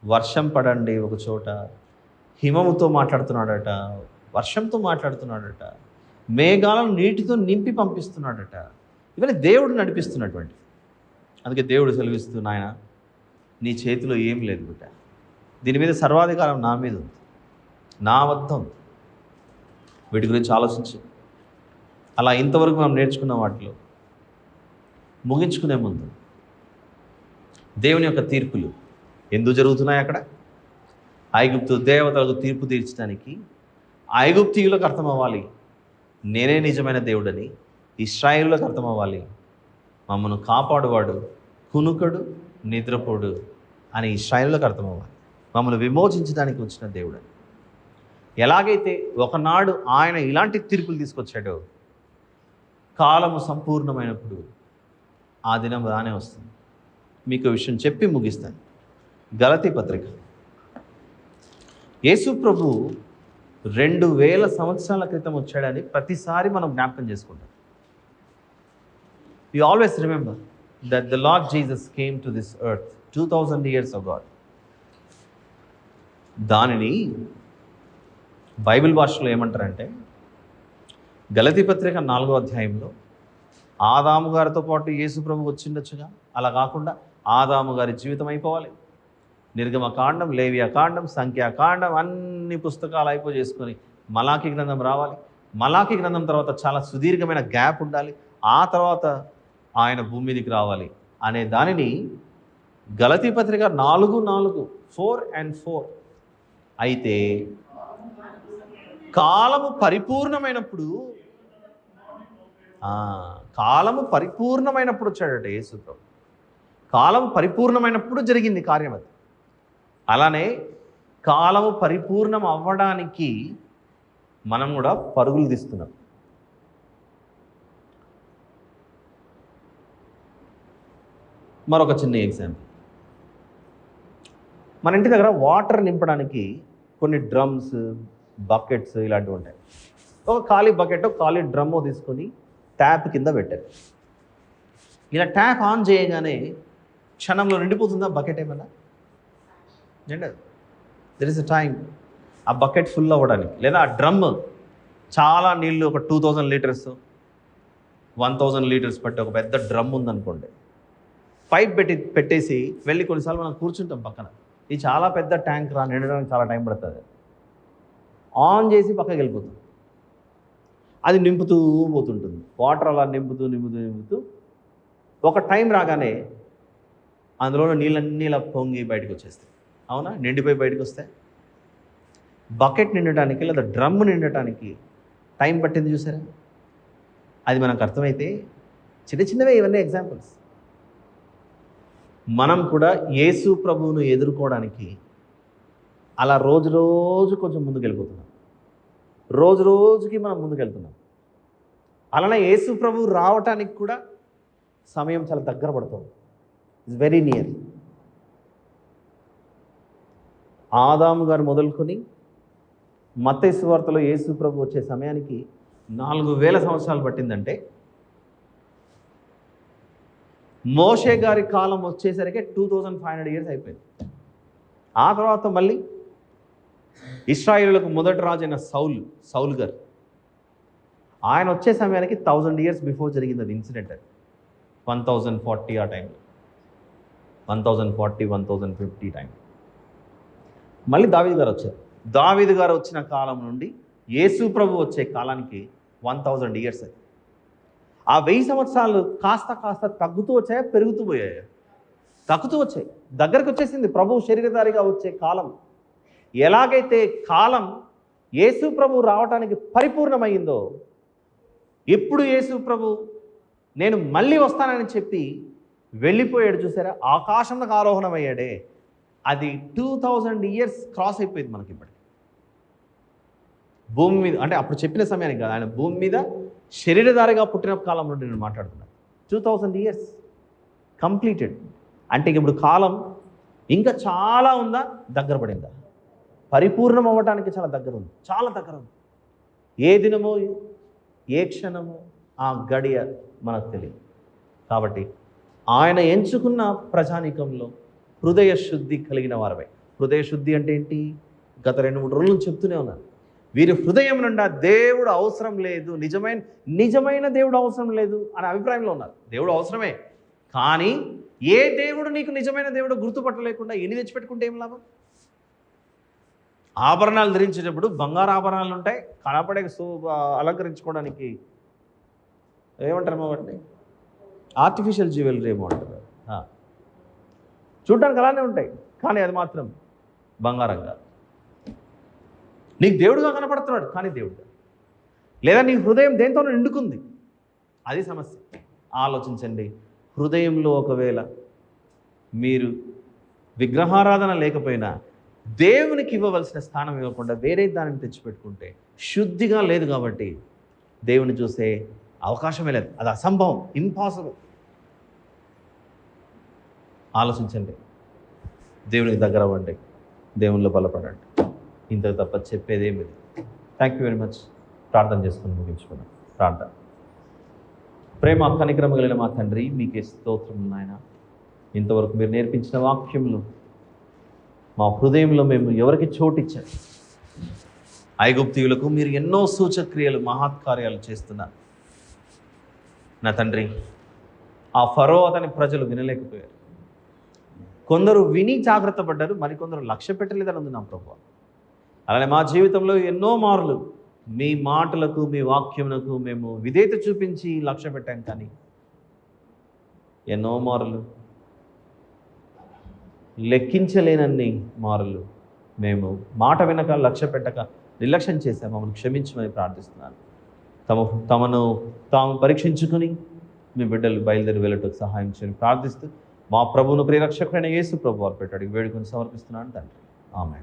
వర్షం పడండి. ఒక చోట హిమముతో మాట్లాడుతున్నాడట, వర్షంతో మాట్లాడుతున్నాడట, మేఘాలను నీటితో నింపి పంపిస్తున్నాడట. ఇవన్నీ దేవుడు నడిపిస్తున్నటువంటి. అందుకే దేవుడు సెలవిస్తూ, నాయన నీ చేతిలో ఏం లేదు బిడ్డ, దీని మీద సర్వాధికారం నా మీద ఉంది, నా వద్ద ఉంది. వీటి గురించి ఆలోచించి అలా ఇంతవరకు మనం నేర్చుకున్న వాటిలో ముగించుకునే ముందు దేవుని యొక్క తీర్పులు ఎందుకు జరుగుతున్నాయి అక్కడ? ఐగుప్తు దేవతలకు తీర్పు తీర్చడానికి ఐగుప్తీయులకు అర్థమవ్వాలి నేనే నిజమైన దేవుడని, ఇశ్రాయేలులకు అర్థమవ్వాలి మమ్మను కాపాడువాడు కునుకడు నిద్రపోడు అని ఇశ్రాయేలులకు అర్థమవ్వాలి, మమ్మల్ని విమోచించడానికి వచ్చిన దేవుడని. ఎలాగైతే ఒకనాడు ఆయన ఇలాంటి తీర్పులు తీసుకొచ్చాడో కాలము సంపూర్ణమైనప్పుడు ఆ దినం రానే వస్తుంది. మీకు విషయం చెప్పి ముగిస్తాను. గలతీ పత్రిక. యేసు ప్రభు 2000 సంవత్సరాల క్రితం వచ్చాడని ప్రతిసారి మనం జ్ఞాపకం చేసుకుంటాం. You always remember that the lord Jesus came to this earth 2000 years ago. దానిని బైబిల్ భాషలో ఏమంటారంటే, గలతీ పత్రిక 4వ అధ్యాయంలో ఆదాము గారితో పాటు యేసు ప్రభు వచ్చిండొచ్చుగా, అలా కాకుండా ఆదాము గారి జీవితం అయిపోవాలి, నిర్గమకాండం, లేవియాకాండం, సంఖ్యాకాండం అన్ని పుస్తకాలు చేసుకొని మలాకి గ్రంథం రావాలి. మలాకి గ్రంథం తర్వాత చాలా సుదీర్ఘమైన గ్యాప్ ఉండాలి, ఆ తర్వాత ఆయన భూమి మీదకి రావాలి అనే దానిని గలతీ పత్రిక 4:4 4 and 4. అయితే కాలము పరిపూర్ణమైనప్పుడు వచ్చాడట యేసు ప్రభు. కాలం పరిపూర్ణమైనప్పుడు జరిగింది కార్యం అది. అలానే కాలము పరిపూర్ణం అవ్వడానికి మనం కూడా పరుగులు తీస్తున్నాం. మరొక చిన్న ఎగ్జాంపుల్, మన ఇంటి దగ్గర వాటర్ నింపడానికి కొన్ని డ్రమ్స్, బకెట్స్ ఇలాంటివి ఉంటాయి. ఒక ఖాళీ బకెట్, ఖాళీ డ్రమ్ము తీసుకొని ట్యాప్ కింద పెట్టారు. ఇలా ట్యాప్ ఆన్ చేయగానే క్షణంలో నిండిపోతుందా బకెట్? ఏమన్నా నిండదు. దెర్ ఇస్ అ టైం ఆ బకెట్ ఫుల్ అవ్వడానికి. లేదా ఆ డ్రమ్ చాలా నీళ్ళు, ఒక 2000 లీటర్స్ 1000 లీటర్స్ పట్టి ఒక పెద్ద డ్రమ్ ఉందనుకోండి, పైప్ పెట్టేసి వెళ్ళి కొన్నిసార్లు మనం కూర్చుంటాం పక్కన, ఇది చాలా పెద్ద ట్యాంక్ నిండడానికి చాలా టైం పడుతుంది, ఆన్ చేసి పక్కకి వెళ్ళిపోతాం. అది నింపుతూ పోతుంటుంది. వాటర్ అలా నింపుతూ నింపుతూ నింపుతూ ఒక టైం రాగానే అందులో నీళ్ళన్నీ ఇలా పొంగి బయటకు వచ్చేస్తాయి. అవునా? నిండిపోయి బయటకు వస్తాయి. బకెట్ నిండటానికి లేదా డ్రమ్ నిండటానికి టైం పట్టింది చూసారా? అది మనకు అర్థమైతే చిన్న చిన్నవే ఇవన్నీ ఎగ్జాంపుల్స్. మనం కూడా యేసు ప్రభువును ఎదుర్కోవడానికి అలా రోజు రోజు కొంచెం ముందుకు వెళ్ళిపోతున్నాం. రోజు రోజుకి మనం ముందుకెళ్తున్నాం. అలానే యేసు ప్రభువు రావటానికి కూడా సమయం చాలా దగ్గర పడుతుంది. It's very near. ఆదాము గారు మొదలుకొని మత్తయి సువార్తలో యేసు ప్రభు వచ్చే సమయానికి 4000 సంవత్సరాలు పట్టిందంటే, మోషే గారి కాలం వచ్చేసరికి 2500 ఇయర్స్ అయిపోయింది. ఆ తర్వాత మళ్ళీ ఇశ్రాయేలులకు మొదటి రాజు అయిన సౌలు గారు, ఆయన వచ్చే సమయానికి 1000 ఇయర్స్ బిఫోర్ జరిగింది అది ఇన్సిడెంట్. అది 1040 ఆ టైంలో, 1040 1050 టైం. మళ్ళీ దావీదు గారు వచ్చారు. దావీదు గారు వచ్చిన కాలం నుండి యేసు ప్రభు వచ్చే కాలానికి 1000 ఇయర్స్. అది ఆ 1000 సంవత్సరాలు కాస్త కాస్త తగ్గుతూ వచ్చాయా, పెరుగుతూ పోయాయా? తగ్గుతూ వచ్చాయి. దగ్గరకు వచ్చేసింది ప్రభు శరీరధారిగా వచ్చే కాలం. ఎలాగైతే కాలం యేసు ప్రభు రావడానికి పరిపూర్ణమైందో, ఎప్పుడు యేసు ప్రభు నేను మళ్ళీ వస్తానని చెప్పి వెళ్ళిపోయాడు చూసారా, ఆకాశంలోకి ఆరోహణమయ్యాడే, అది 2000 ఇయర్స్ క్రాస్ అయిపోయింది మనకి ఇప్పటికి. భూమి మీద అంటే అప్పుడు చెప్పిన సమయానికి కాదు, ఆయన భూమి మీద శరీరధారిగా పుట్టిన కాలం నుండి నేను మాట్లాడుతున్నాను. 2000 ఇయర్స్ కంప్లీటెడ్. అంటే ఇప్పుడు కాలం ఇంకా చాలా ఉందా, దగ్గర పడిందా? పరిపూర్ణం అవ్వటానికి చాలా దగ్గర ఉంది, చాలా దగ్గర ఉంది. ఏ దినమో ఏ క్షణమో ఆ గడియ మనకు తెలియదు. కాబట్టి ఆయన ఎంచుకున్న ప్రజానీకంలో హృదయ శుద్ధి కలిగిన వారమై. హృదయ శుద్ధి అంటే ఏంటి? గత 2-3 రోజులు చెప్తూనే ఉన్నాను. వీరి హృదయం నుండా దేవుడు అవసరం లేదు, నిజమైన దేవుడు అవసరం లేదు అనే అభిప్రాయంలో ఉన్నారు. దేవుడు అవసరమే, కానీ ఏ దేవుడు నీకు నిజమైన దేవుడు గుర్తుపట్టలేకుండా ఎన్ని తెచ్చిపెట్టుకుంటే ఏం లాభం? ఆభరణాలు ధరించేటప్పుడు బంగారు ఆభరణాలు ఉంటాయి, కనపడే అలంకరించుకోవడానికి ఏమంటారు వాటిని? ఆర్టిఫిషియల్ జ్యువెలరీ ఏమో అంటారు. చూడడానికి అలానే ఉంటాయి, కానీ అది మాత్రం బంగారం కాదు. నీకు దేవుడుగా కనపడుతున్నాడు, కానీ దేవుడు. లేదా నీ హృదయం దేంతో నిండుకుంది, అది సమస్య. ఆలోచించండి. హృదయంలో ఒకవేళ మీరు విగ్రహారాధన లేకపోయినా దేవునికి ఇవ్వవలసిన స్థానం ఇవ్వకుండా వేరే దానిని తెచ్చిపెట్టుకుంటే, శుద్ధిగా లేదు కాబట్టి దేవుని చూసే అవకాశమే లేదు. అది అసంభవం, ఇంపాసిబుల్. ఆలోచించండి. దేవునికి దగ్గర అవ్వండి, దేవునిలో బలపడండి. ఇంతకు తప్ప చెప్పేదేమి లేదు. Thank you very much. ప్రార్థన చేసుకుని ముగించుకున్నాం. ప్రార్థన. ప్రేమ కనికరమ కలిగిన మా తండ్రి, మీకే స్తోత్రం నాయన. ఇంతవరకు మీరు నేర్పించిన వాక్యంలో మా హృదయంలో మేము ఎవరికి చోటిచ్చారు? ఐగుప్తీయులకు మీరు ఎన్నో సూచక్రియలు మహత్కార్యాలు చేస్తున్నారు నా తండ్రి. ఆ ఫరో అతని ప్రజలు వినలేకపోయారు. కొందరు విని జాగ్రత్త పడ్డారు, మరికొందరు లక్ష్య పెట్టలేదని ఉంది నా ప్రభువా. అలానే మా జీవితంలో ఎన్నో మార్లు మీ మాటలకు, మీ వాక్యములకు మేము విధేయత చూపించి లక్ష్య పెట్టాం, కానీ ఎన్నో మార్లు, లెక్కించలేనన్ని మార్లు మేము మాట వినక, లక్ష్య పెట్టక నిర్లక్ష్యం చేశాం. మమ్మల్ని క్షమించమని ప్రార్థిస్తున్నాను. తాము పరీక్షించుకొని మీ బిడ్డలు బయలుదేరి వెళ్ళటకు సహాయం చేయని ప్రార్థిస్తూ మా ప్రభువును ప్రియరక్షకుడైన యేసు ప్రభు వారు పెట్టాడు వేడుకొని సమర్పిస్తున్నాను తండ్రి. ఆమేన్.